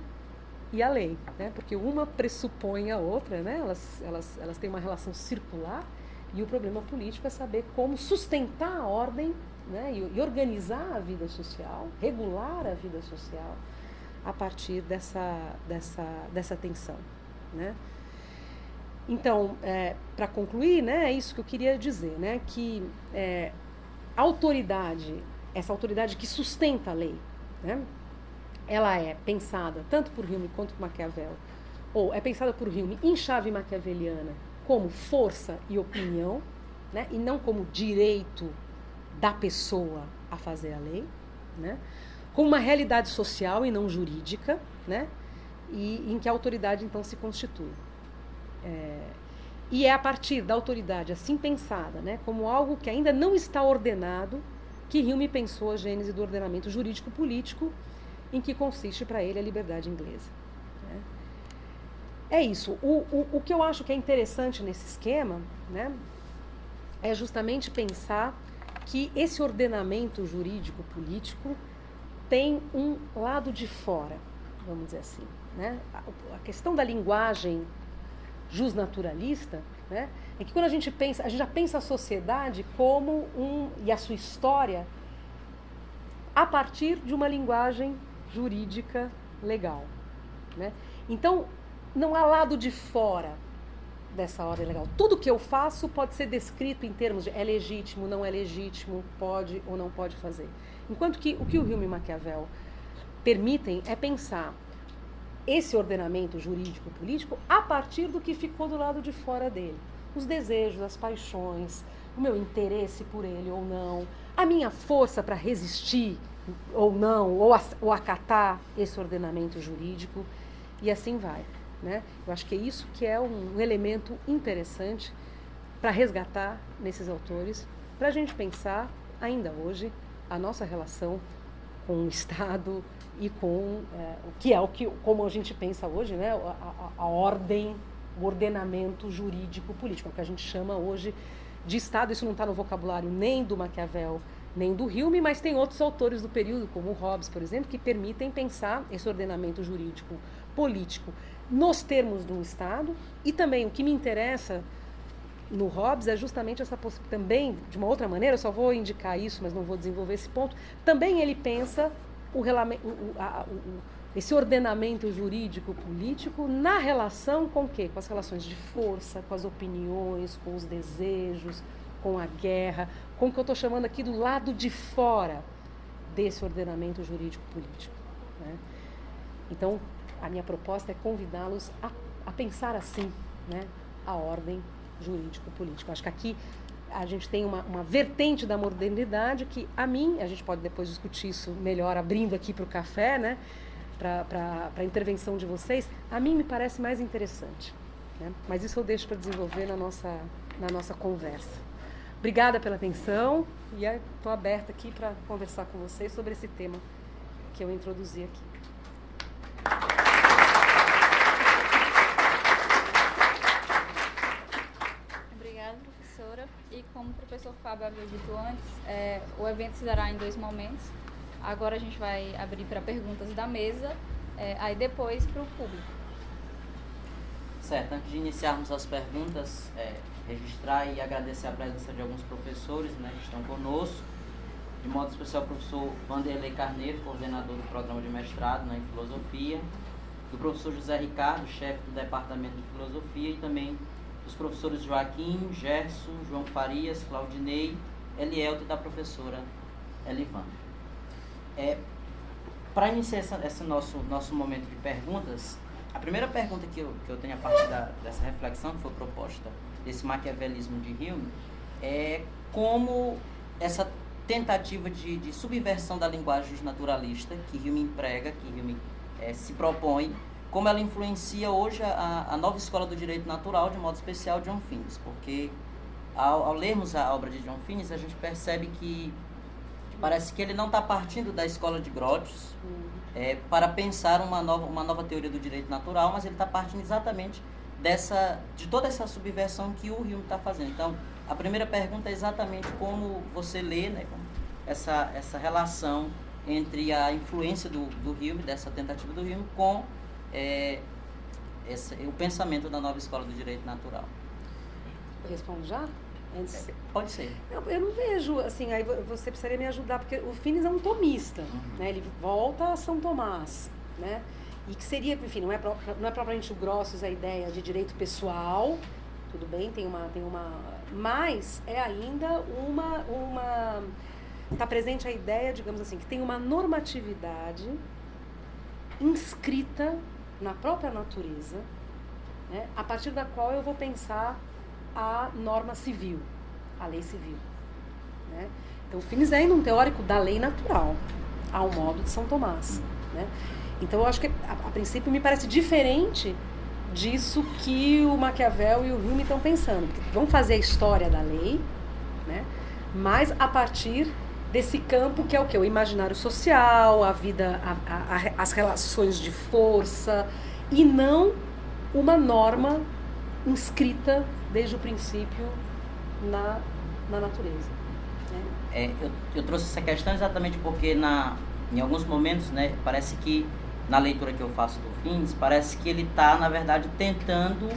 e a lei, né? Porque uma pressupõe a outra, né? Elas têm uma relação circular, e o problema político é saber como sustentar a ordem, né? E organizar a vida social, regular a vida social a partir dessa tensão, né? Então, para concluir, né, é isso que eu queria dizer, né? Que a autoridade, essa autoridade que sustenta a lei, né? Ela é pensada tanto por Hume quanto por Maquiavel, ou é pensada por Hume em chave maquiaveliana como força e opinião, né, e não como direito da pessoa a fazer a lei, né, como uma realidade social e não jurídica, né, e em que a autoridade então se constitui. E é a partir da autoridade assim pensada, né, como algo que ainda não está ordenado, que Hume pensou a gênese do ordenamento jurídico-político, em que consiste para ele a liberdade inglesa, né? É isso. O que eu acho que é interessante nesse esquema, né, é justamente pensar que esse ordenamento jurídico-político tem um lado de fora, vamos dizer assim, né? A questão da linguagem jusnaturalista, né, é que quando a gente já pensa a sociedade como e a sua história a partir de uma linguagem jurídica legal, né? Então, não há lado de fora dessa ordem legal. Tudo que eu faço pode ser descrito em termos de é legítimo, não é legítimo, pode ou não pode fazer. Enquanto que o Hume e Maquiavel permitem é pensar esse ordenamento jurídico-político a partir do que ficou do lado de fora dele. Os desejos, as paixões, o meu interesse por ele ou não, a minha força para resistir ou não, ou acatar esse ordenamento jurídico, e assim vai, né? Eu acho que é isso que é um elemento interessante para resgatar nesses autores para a gente pensar, ainda hoje, a nossa relação com o Estado e com como a gente pensa hoje, né, a ordem, o ordenamento jurídico político, é o que a gente chama hoje de Estado. Isso não está no vocabulário nem do Maquiavel, nem do Hume, mas tem outros autores do período, como o Hobbes, por exemplo, que permitem pensar esse ordenamento jurídico político nos termos do Estado. E também o que me interessa no Hobbes é justamente essa possibilidade, também, de uma outra maneira, eu só vou indicar isso, mas não vou desenvolver esse ponto, também ele pensa esse ordenamento jurídico político na relação com o quê? Com as relações de força, com as opiniões, com os desejos, com a guerra, com o que eu estou chamando aqui do lado de fora desse ordenamento jurídico político, né? Então, a minha proposta é convidá-los a pensar assim, né, a ordem jurídico-política. Acho que aqui a gente tem uma vertente da modernidade que, a gente pode depois discutir isso melhor, abrindo aqui para o café, né, para a intervenção de vocês, a mim me parece mais interessante, né? Mas isso eu deixo para desenvolver na nossa conversa. Obrigada pela atenção e estou aberta aqui para conversar com vocês sobre esse tema que eu introduzi aqui. Professora, e como o professor Fábio havia dito antes, o evento se dará em 2 momentos. Agora a gente vai abrir para perguntas da mesa, aí depois para o público. Certo, antes de iniciarmos as perguntas, registrar e agradecer a presença de alguns professores, né, que estão conosco, de modo especial o professor Vanderlei Carneiro, coordenador do programa de mestrado, né, em Filosofia, do professor José Ricardo, chefe do Departamento de Filosofia, e também dos professores Joaquim, Gerson, João Farias, Claudinei, Elielto e da professora Elivana. Para iniciar esse nosso momento de perguntas, a primeira pergunta que eu tenho a partir dessa reflexão que foi proposta, desse maquiavelismo de Hume, é como essa tentativa de subversão da linguagem naturalista que Hume emprega, que Hume se propõe, como ela influencia hoje a nova escola do direito natural, de modo especial John Finnis, porque ao lermos a obra de John Finnis, a gente percebe que parece que ele não está partindo da escola de Grotius para pensar uma nova teoria do direito natural, mas ele está partindo exatamente de toda essa subversão que o Hume está fazendo. Então, a primeira pergunta é exatamente como você lê, né, essa relação entre a influência do Hume, dessa tentativa do Hume, com o pensamento da nova escola do direito natural. Respondo já? Antes... Pode ser. Eu não vejo, assim, aí você precisaria me ajudar, porque o Finnis é um tomista, né? Ele volta a São Tomás, né? E que seria, enfim, não é propriamente o Grotius a ideia de direito pessoal, tudo bem, tem uma mas é ainda está presente a ideia, digamos assim, que tem uma normatividade inscrita na própria natureza, né, a partir da qual eu vou pensar a norma civil, a lei civil, né? Então, o Finnis é ainda um teórico da lei natural, ao modo de São Tomás, né? Então, eu acho que, a princípio, me parece diferente disso que o Maquiavel e o Hume estão pensando, porque vão fazer a história da lei, né, mas a partir desse campo que é o quê? O imaginário social, a vida, as relações de força, e não uma norma inscrita desde o princípio na natureza, né? Eu trouxe essa questão exatamente porque em alguns momentos, né, parece que na leitura que eu faço do Finnis, parece que ele está, na verdade, tentando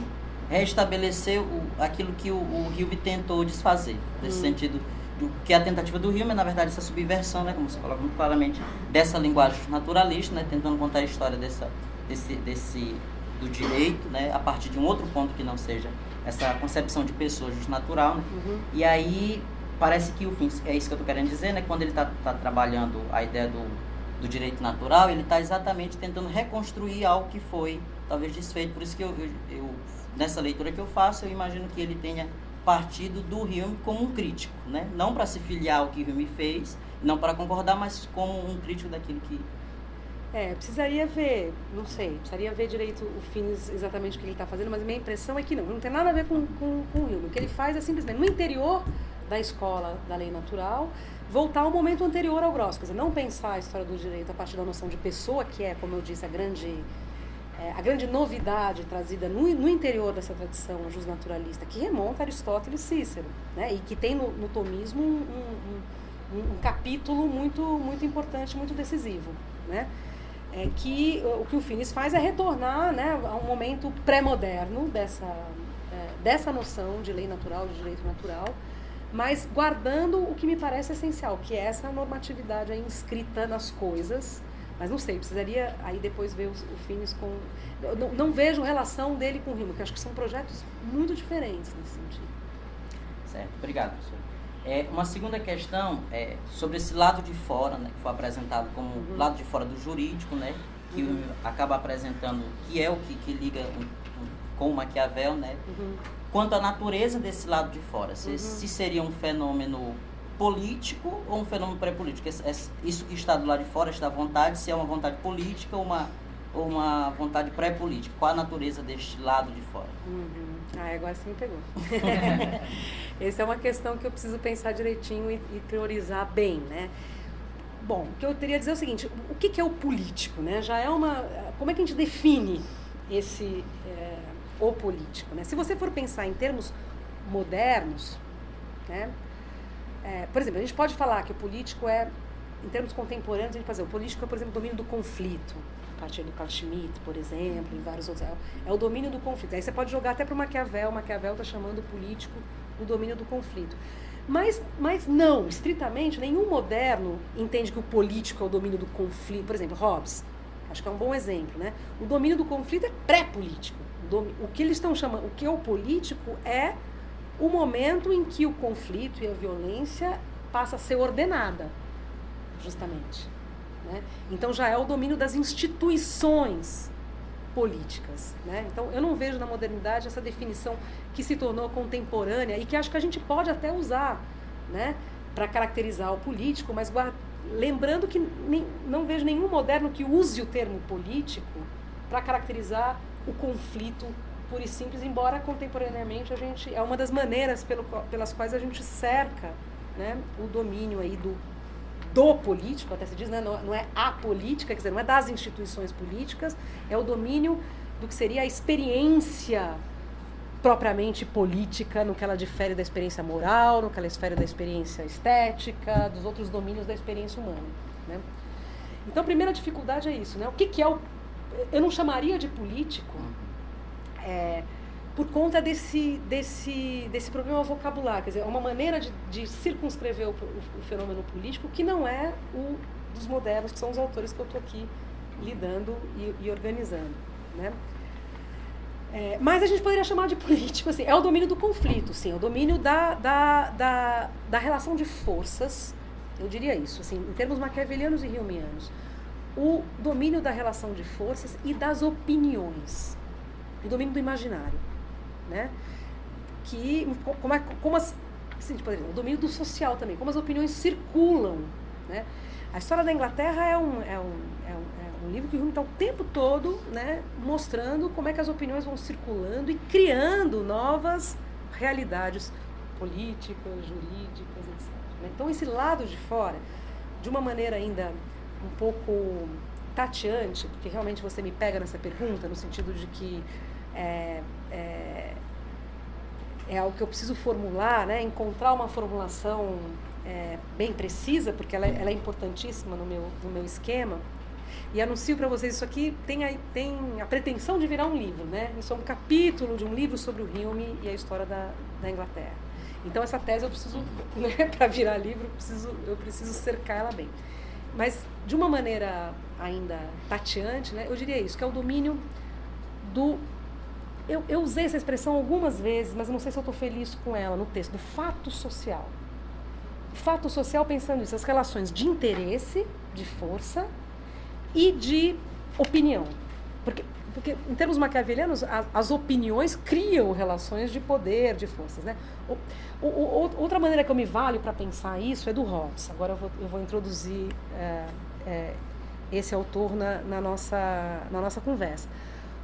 restabelecer aquilo que o Hume tentou desfazer, nesse sentido, que a tentativa do Hume é, na verdade, essa subversão, né, como você coloca muito claramente, dessa linguagem naturalista, né, tentando contar a história do direito, né, a partir de um outro ponto que não seja essa concepção de pessoa justnatural, né? E aí parece que o Finnis, é isso que eu estou querendo dizer, né, quando ele está trabalhando a ideia do direito natural, ele está exatamente tentando reconstruir algo que foi talvez desfeito. Por isso que eu nessa leitura que eu faço, eu imagino que ele tenha partido do Hume como um crítico, né? Não para se filiar ao que Hume fez, não para concordar, mas como um crítico daquilo que... precisaria ver, não sei, precisaria ver direito o Finnis exatamente o que ele está fazendo, mas a minha impressão é que não tem nada a ver com o Hume. O que ele faz é simplesmente, no interior da escola da lei natural, voltar ao momento anterior ao Gross, quer dizer, não pensar a história do direito a partir da noção de pessoa, que é, como eu disse, a grande novidade trazida no interior dessa tradição justnaturalista, que remonta a Aristóteles e Cícero, né? E que tem no tomismo um capítulo muito importante, muito decisivo, né? Que o que o Finis faz é retornar, né, a um momento pré-moderno dessa noção de lei natural, de direito natural, mas guardando o que me parece essencial, que é essa normatividade aí inscrita nas coisas. Mas não sei, precisaria aí depois ver o Finis com... Não vejo relação dele com o Riemann, que acho que são projetos muito diferentes nesse sentido. Certo, obrigado, professor. Uma segunda questão é sobre esse lado de fora, né, que foi apresentado como lado de fora do jurídico, né, que acaba apresentando, que é o que liga com o Maquiavel, né, quanto à natureza desse lado de fora, se seria um fenômeno político ou um fenômeno pré-político. Isso que está do lado de fora, esta vontade, se é uma vontade política ou uma vontade pré-política. Qual a natureza deste lado de fora? Agora você me pegou. Essa é uma questão que eu preciso pensar direitinho e priorizar bem, né? Bom, o que eu teria a dizer é o seguinte, o que é o político, né? Já é como é que a gente define o político, né? Se você for pensar em termos modernos, né? Por exemplo, a gente pode falar que o político em termos contemporâneos, a gente pode dizer, o político é, por exemplo, o domínio do conflito, a partir do Carl Schmitt, por exemplo, e vários outros. É o domínio do conflito. Aí você pode jogar até para o Maquiavel está chamando o político o domínio do conflito. Mas não, estritamente, nenhum moderno entende que o político é o domínio do conflito. Por exemplo, Hobbes, acho que é um bom exemplo, né? O domínio do conflito é pré-político. O que eles estão chamando, o que é o político é o momento em que o conflito e a violência passa a ser ordenada, justamente, né? Então já é o domínio das instituições políticas, né? Então eu não vejo na modernidade essa definição que se tornou contemporânea e que acho que a gente pode até usar, né, para caracterizar o político, mas lembrando que não vejo nenhum moderno que use o termo político para caracterizar o conflito puro e simples, embora contemporaneamente é uma das maneiras pelas quais a gente cerca, né, o domínio aí do político, até se diz, né, não é a política, quer dizer, não é das instituições políticas, é o domínio do que seria a experiência propriamente política, no que ela difere da experiência moral, no que ela difere da experiência estética, dos outros domínios da experiência humana, né? Então, a primeira dificuldade é isso, né? O que é eu não chamaria de político por conta desse problema vocabulário, quer dizer, é uma maneira de circunscrever o fenômeno político que não é o dos modernos, que são os autores que eu estou aqui lidando e organizando, né? Mas a gente poderia chamar de político, assim, é o domínio do conflito, sim, é o domínio da relação de forças, eu diria isso, assim, em termos maquiavelianos e humeanos, o domínio da relação de forças e das opiniões, o domínio do imaginário, né? O domínio do social também, como as opiniões circulam, né? A história da Inglaterra é um livro que está o tempo todo, né, mostrando como é que as opiniões vão circulando e criando novas realidades políticas, jurídicas, etc. Então, esse lado de fora, de uma maneira ainda um pouco tateante, porque realmente você me pega nessa pergunta, no sentido de que é algo que eu preciso formular, né, encontrar uma formulação bem precisa, porque ela é importantíssima no meu esquema. E anuncio para vocês, isso aqui tem a pretensão de virar um livro, né? Isso é um capítulo de um livro sobre o Hume e a história da Inglaterra. Então essa tese eu preciso, né, para virar livro, eu preciso cercar ela bem. Mas de uma maneira ainda tateante, né, eu diria isso, que é o domínio do... Eu usei essa expressão algumas vezes, mas eu não sei se eu estou feliz com ela no texto, do fato social. O fato social pensando nisso, as relações de interesse, de força e de opinião. Porque em termos maquiavelianos, as opiniões criam relações de poder, de forças, né? Outra maneira que eu me valho para pensar isso é do Hobbes. Agora eu vou introduzir esse autor na nossa conversa.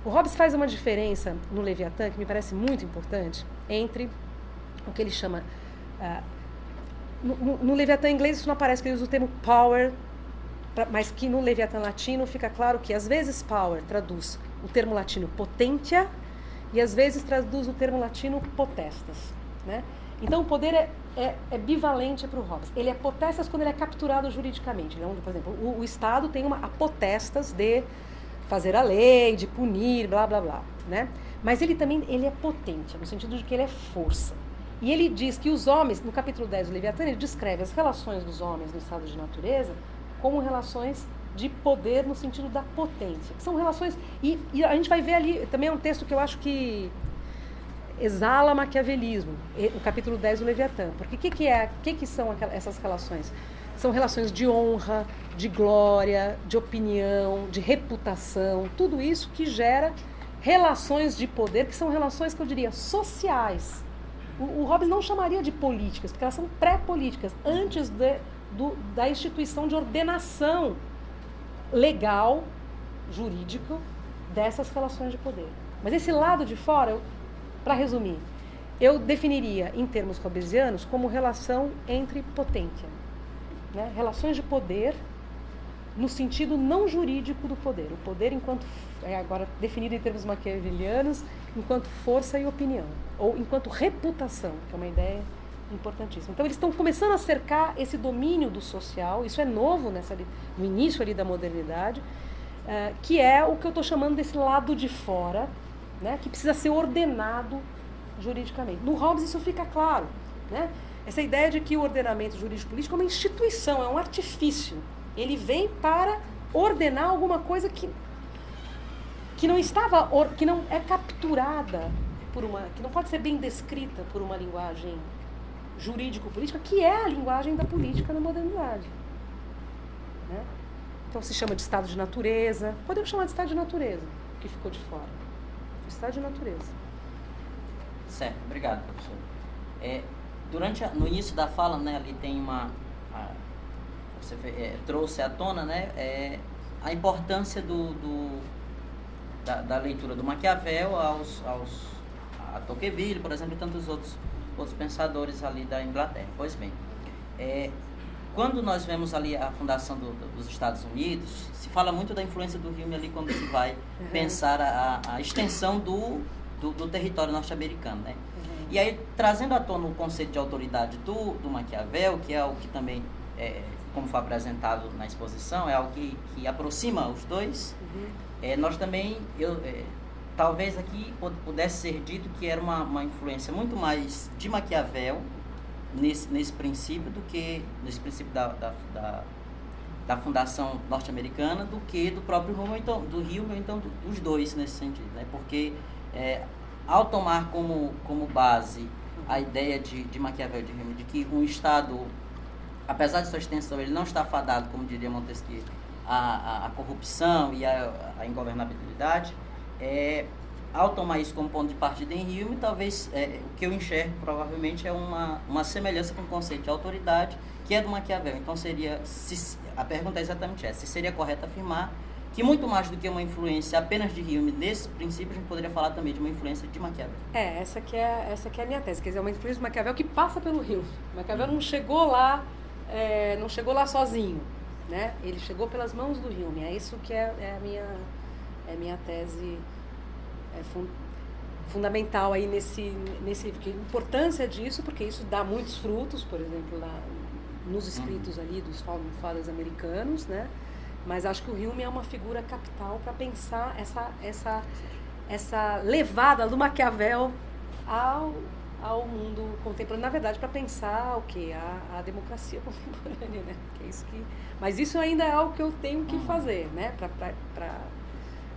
O Hobbes faz uma diferença no Leviatã, que me parece muito importante, entre o que ele chama no Leviatã inglês isso não aparece, que ele usa o termo power, mas que no Leviatã latino fica claro que às vezes power traduz o termo latino potentia e às vezes traduz o termo latino potestas, né? Então o poder é bivalente para o Hobbes. Ele é potestas quando ele é capturado juridicamente. Então, por exemplo, o Estado tem a potestas de fazer a lei, de punir, blá blá blá, né? Mas ele também é potente, no sentido de que ele é força. E ele diz que os homens, no capítulo 10 do Leviatã, ele descreve as relações dos homens no estado de natureza como relações de poder no sentido da potência, que são relações, e a gente vai ver ali, também é um texto que eu acho que exala maquiavelismo, o capítulo 10 do Leviatã, porque o que são essas relações? São relações de honra, de glória, de opinião, de reputação, tudo isso que gera relações de poder, que são relações que eu diria sociais. O Hobbes não chamaria de políticas, porque elas são pré-políticas, antes da instituição de ordenação legal, jurídico, dessas relações de poder. Mas esse lado de fora, para resumir, eu definiria, em termos hobbesianos, como relação entre potência, né? Relações de poder no sentido não jurídico do poder. O poder enquanto, agora definido em termos maquiavelianos, enquanto força e opinião, ou enquanto reputação, que é uma ideia importantíssima. Então eles estão começando a cercar esse domínio do social, isso é novo no início ali da modernidade, que é o que eu estou chamando desse lado de fora, né, que precisa ser ordenado juridicamente. No Hobbes isso fica claro, né? Essa ideia de que o ordenamento jurídico-político é uma instituição, é um artifício. Ele vem para ordenar alguma coisa que não é capturada que não pode ser bem descrita por uma linguagem jurídico-política, que é a linguagem da política na modernidade, né? Então se chama de estado de natureza, podemos chamar de estado de natureza, que ficou de fora. Estado de natureza. Certo, obrigado, professor. No início da fala, né, ali tem você trouxe à tona, né, a importância da leitura do Maquiavel a Tocqueville, por exemplo, e tantos outros pensadores ali da Inglaterra. Pois bem, quando nós vemos ali a fundação dos Estados Unidos, se fala muito da influência do Hume ali quando se vai pensar a extensão do território norte-americano, né? E aí, trazendo à tona o conceito de autoridade do Maquiavel, que é algo que também, como foi apresentado na exposição, é algo que aproxima os dois, nós também, talvez aqui pudesse ser dito que era uma influência muito mais de Maquiavel nesse princípio do que nesse princípio da fundação norte-americana do que do próprio Hume, então, do Hume, então dos dois nesse sentido, né? Porque ao tomar como base a ideia de Maquiavel, de Hume, de que um Estado, apesar de sua extensão, ele não está fadado, como diria Montesquieu, a corrupção e a ingovernabilidade, ao tomar isso como ponto de partida em Hume, talvez o que eu enxergo provavelmente é uma semelhança com o conceito de autoridade, que é do Maquiavel. Então a pergunta é exatamente essa: se seria correto afirmar que muito mais do que uma influência apenas de Hume, nesse princípio, a gente poderia falar também de uma influência de Maquiavel. Essa que é a minha tese, quer dizer, uma influência de Maquiavel que passa pelo Hume. Maquiavel não chegou lá sozinho, né? Ele chegou pelas mãos do Hume. É isso que é a minha tese fundamental aí nesse porque a importância disso, porque isso dá muitos frutos, por exemplo, nos escritos ali dos falas americanos, né? Mas acho que o Hume é uma figura capital para pensar essa levada do Maquiavel ao mundo contemporâneo, na verdade, para pensar o quê? A democracia contemporânea, né? Que é isso mas isso ainda é algo que eu tenho que fazer, né?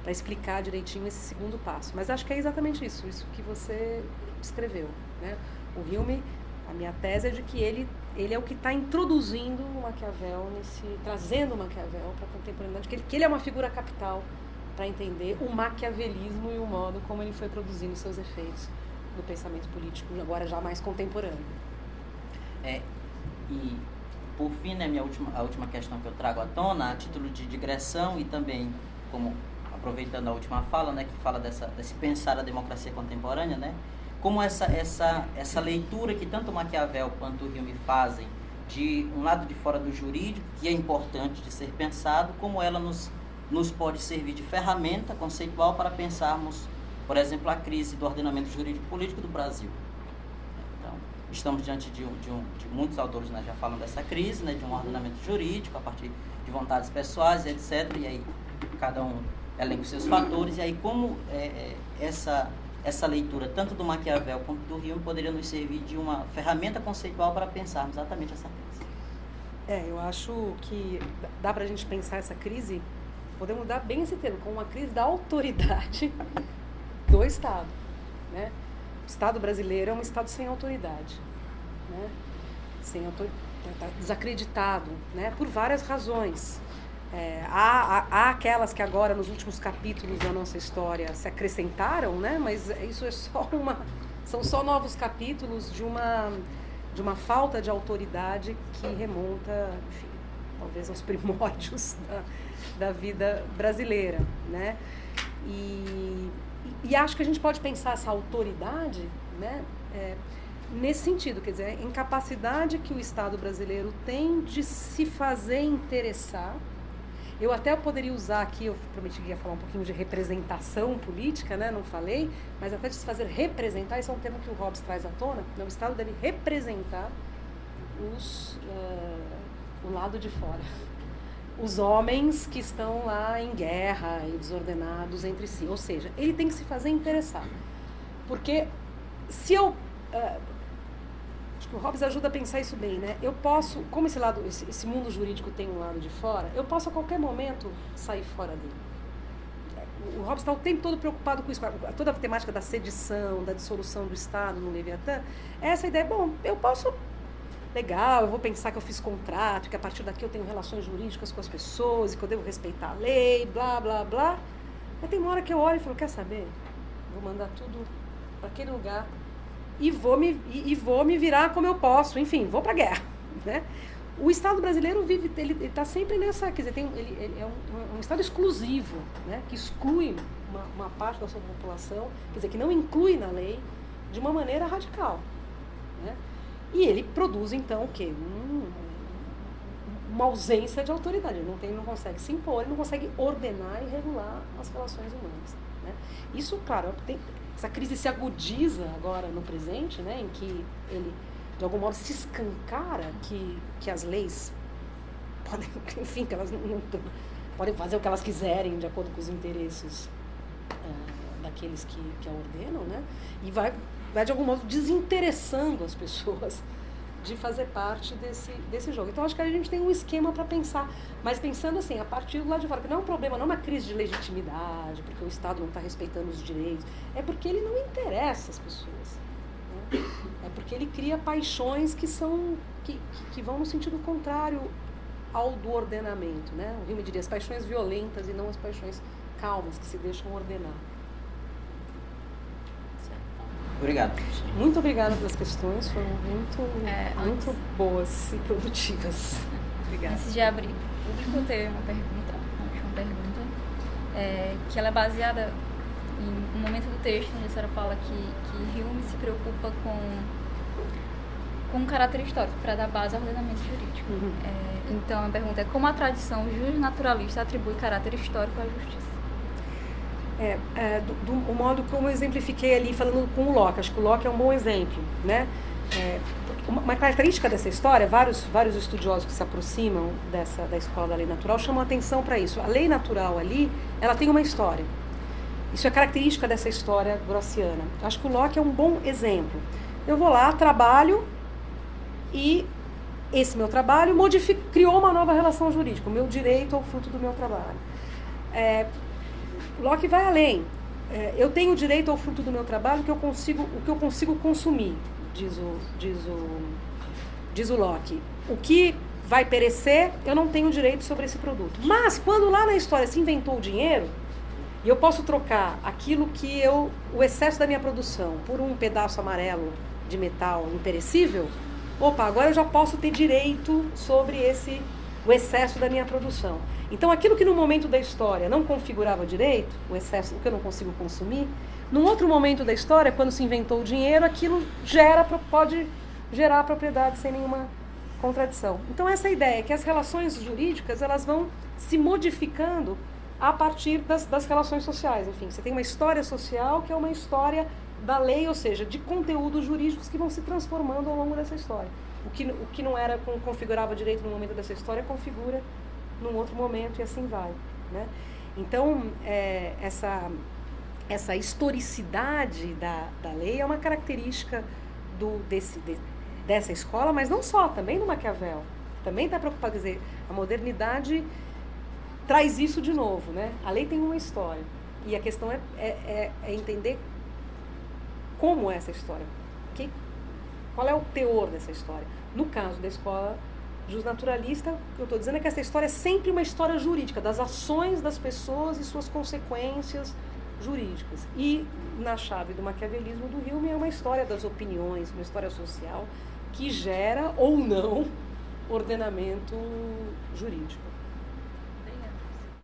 Para explicar direitinho esse segundo passo. Mas acho que é exatamente isso que você escreveu, né? O Hume, a minha tese é de que ele é o que está introduzindo o Maquiavel, trazendo o Maquiavel para a contemporaneidade, que ele é uma figura capital para entender o maquiavelismo e o modo como ele foi produzindo seus efeitos no pensamento político, agora já mais contemporâneo. E, por fim, né, a última questão que eu trago à tona, a título de digressão e também, aproveitando a última fala, né, que fala desse pensar a democracia contemporânea, né, como essa leitura que tanto Maquiavel quanto Hume fazem de um lado de fora do jurídico, que é importante de ser pensado, como ela nos pode servir de ferramenta conceitual para pensarmos, por exemplo, a crise do ordenamento jurídico-político do Brasil. Então, estamos diante de muitos autores, né, já falam dessa crise, né, de um ordenamento jurídico a partir de vontades pessoais, etc. E aí cada um elenca os seus fatores, e aí como essa leitura, tanto do Maquiavel quanto do Hume, poderia nos servir de uma ferramenta conceitual para pensarmos exatamente essa crise. Eu acho que dá para a gente pensar essa crise, podemos dar bem esse termo, como uma crise da autoridade do Estado, né? O Estado brasileiro é um Estado sem autoridade, né? Tá desacreditado, né? Por várias razões. Há aquelas que agora, nos últimos capítulos da nossa história, se acrescentaram, né? Mas isso é são só novos capítulos de uma falta de autoridade que remonta, enfim, talvez aos primórdios da vida brasileira, né? E acho que a gente pode pensar essa autoridade, né? Nesse sentido, quer dizer, a incapacidade que o Estado brasileiro tem de se fazer interessar. Eu até poderia usar aqui, eu prometi que ia falar um pouquinho de representação política, né? Não falei, mas até de se fazer representar, esse é um termo que o Hobbes traz à tona, né? O Estado deve representar o lado de fora. Os homens que estão lá em guerra e desordenados entre si. Ou seja, ele tem que se fazer interessar. Porque se eu... acho que o Hobbes ajuda a pensar isso bem, né? Eu posso, como esse mundo jurídico tem um lado de fora, eu posso a qualquer momento sair fora dele. O Hobbes está o tempo todo preocupado com isso, toda a temática da sedição, da dissolução do Estado no Leviatã, essa ideia, bom, eu posso, legal, eu vou pensar que eu fiz contrato, que a partir daqui eu tenho relações jurídicas com as pessoas e que eu devo respeitar a lei, blá, blá, blá. Mas tem uma hora que eu olho e falo, quer saber? Vou mandar tudo para aquele lugar e vou me virar como eu posso, enfim, vou para a guerra, né? O Estado brasileiro vive, ele está sempre nessa, quer dizer, ele é um Estado exclusivo, né? Que exclui uma parte da sua população, quer dizer, que não inclui na lei de uma maneira radical, né? E ele produz, então, o quê? Uma ausência de autoridade, ele não consegue se impor, ele não consegue ordenar e regular as relações humanas, né? Isso, claro, essa crise se agudiza agora no presente, né, em que ele, de algum modo, se escancara que as leis podem, enfim, que elas não podem fazer o que elas quiserem de acordo com os interesses daqueles que a ordenam, né, e vai de algum modo desinteressando as pessoas de fazer parte desse jogo. Então, acho que a gente tem um esquema para pensar, mas pensando assim, a partir do lado de fora, que não é um problema, não é uma crise de legitimidade, porque o Estado não está respeitando os direitos, é porque ele não interessa as pessoas, né? É porque ele cria paixões que vão no sentido contrário ao do ordenamento, né? O Hume diria as paixões violentas e não as paixões calmas, que se deixam ordenar. Obrigado. Muito obrigada pelas questões, foram muito boas e produtivas. Obrigada. Antes de abrir o público, eu tenho uma pergunta, que ela é baseada em um momento do texto onde a senhora fala que Hume se preocupa com um caráter histórico para dar base ao ordenamento jurídico. Uhum. Então a pergunta é como a tradição justnaturalista atribui caráter histórico à justiça? O modo como eu exemplifiquei ali falando com o Locke, acho que o Locke é um bom exemplo, né? Uma característica dessa história, vários estudiosos que se aproximam da escola da lei natural chamam atenção para isso. A lei natural ali, ela tem uma história. Isso é característica dessa história grossiana. Acho que o Locke é um bom exemplo. Eu vou lá, trabalho e esse meu trabalho criou uma nova relação jurídica, o meu direito ao fruto do meu trabalho. Locke vai além. Eu tenho direito ao fruto do meu trabalho o que eu consigo consumir, diz o Locke. O que vai perecer, eu não tenho direito sobre esse produto. Mas quando lá na história se inventou o dinheiro, e eu posso trocar aquilo o excesso da minha produção por um pedaço amarelo de metal imperecível, agora eu já posso ter direito sobre o excesso da minha produção. Então, aquilo que no momento da história não configurava direito, o excesso, o que eu não consigo consumir, num outro momento da história, quando se inventou o dinheiro, aquilo pode gerar propriedade sem nenhuma contradição. Então essa ideia é que as relações jurídicas elas vão se modificando a partir das relações sociais. Enfim, você tem uma história social que é uma história da lei, ou seja, de conteúdos jurídicos que vão se transformando ao longo dessa história. O que não era configurava direito no momento dessa história, configura num outro momento e assim vai, né? Então, essa historicidade da lei é uma característica dessa escola, mas não só, também do Maquiavel. Também está preocupado, quer dizer, a modernidade traz isso de novo, né? A lei tem uma história e a questão é entender como é essa história, qual é o teor dessa história. No caso da escola justnaturalista, o que eu estou dizendo é que essa história é sempre uma história jurídica, das ações das pessoas e suas consequências jurídicas. E na chave do maquiavelismo do Hume é uma história das opiniões, uma história social que gera ou não ordenamento jurídico.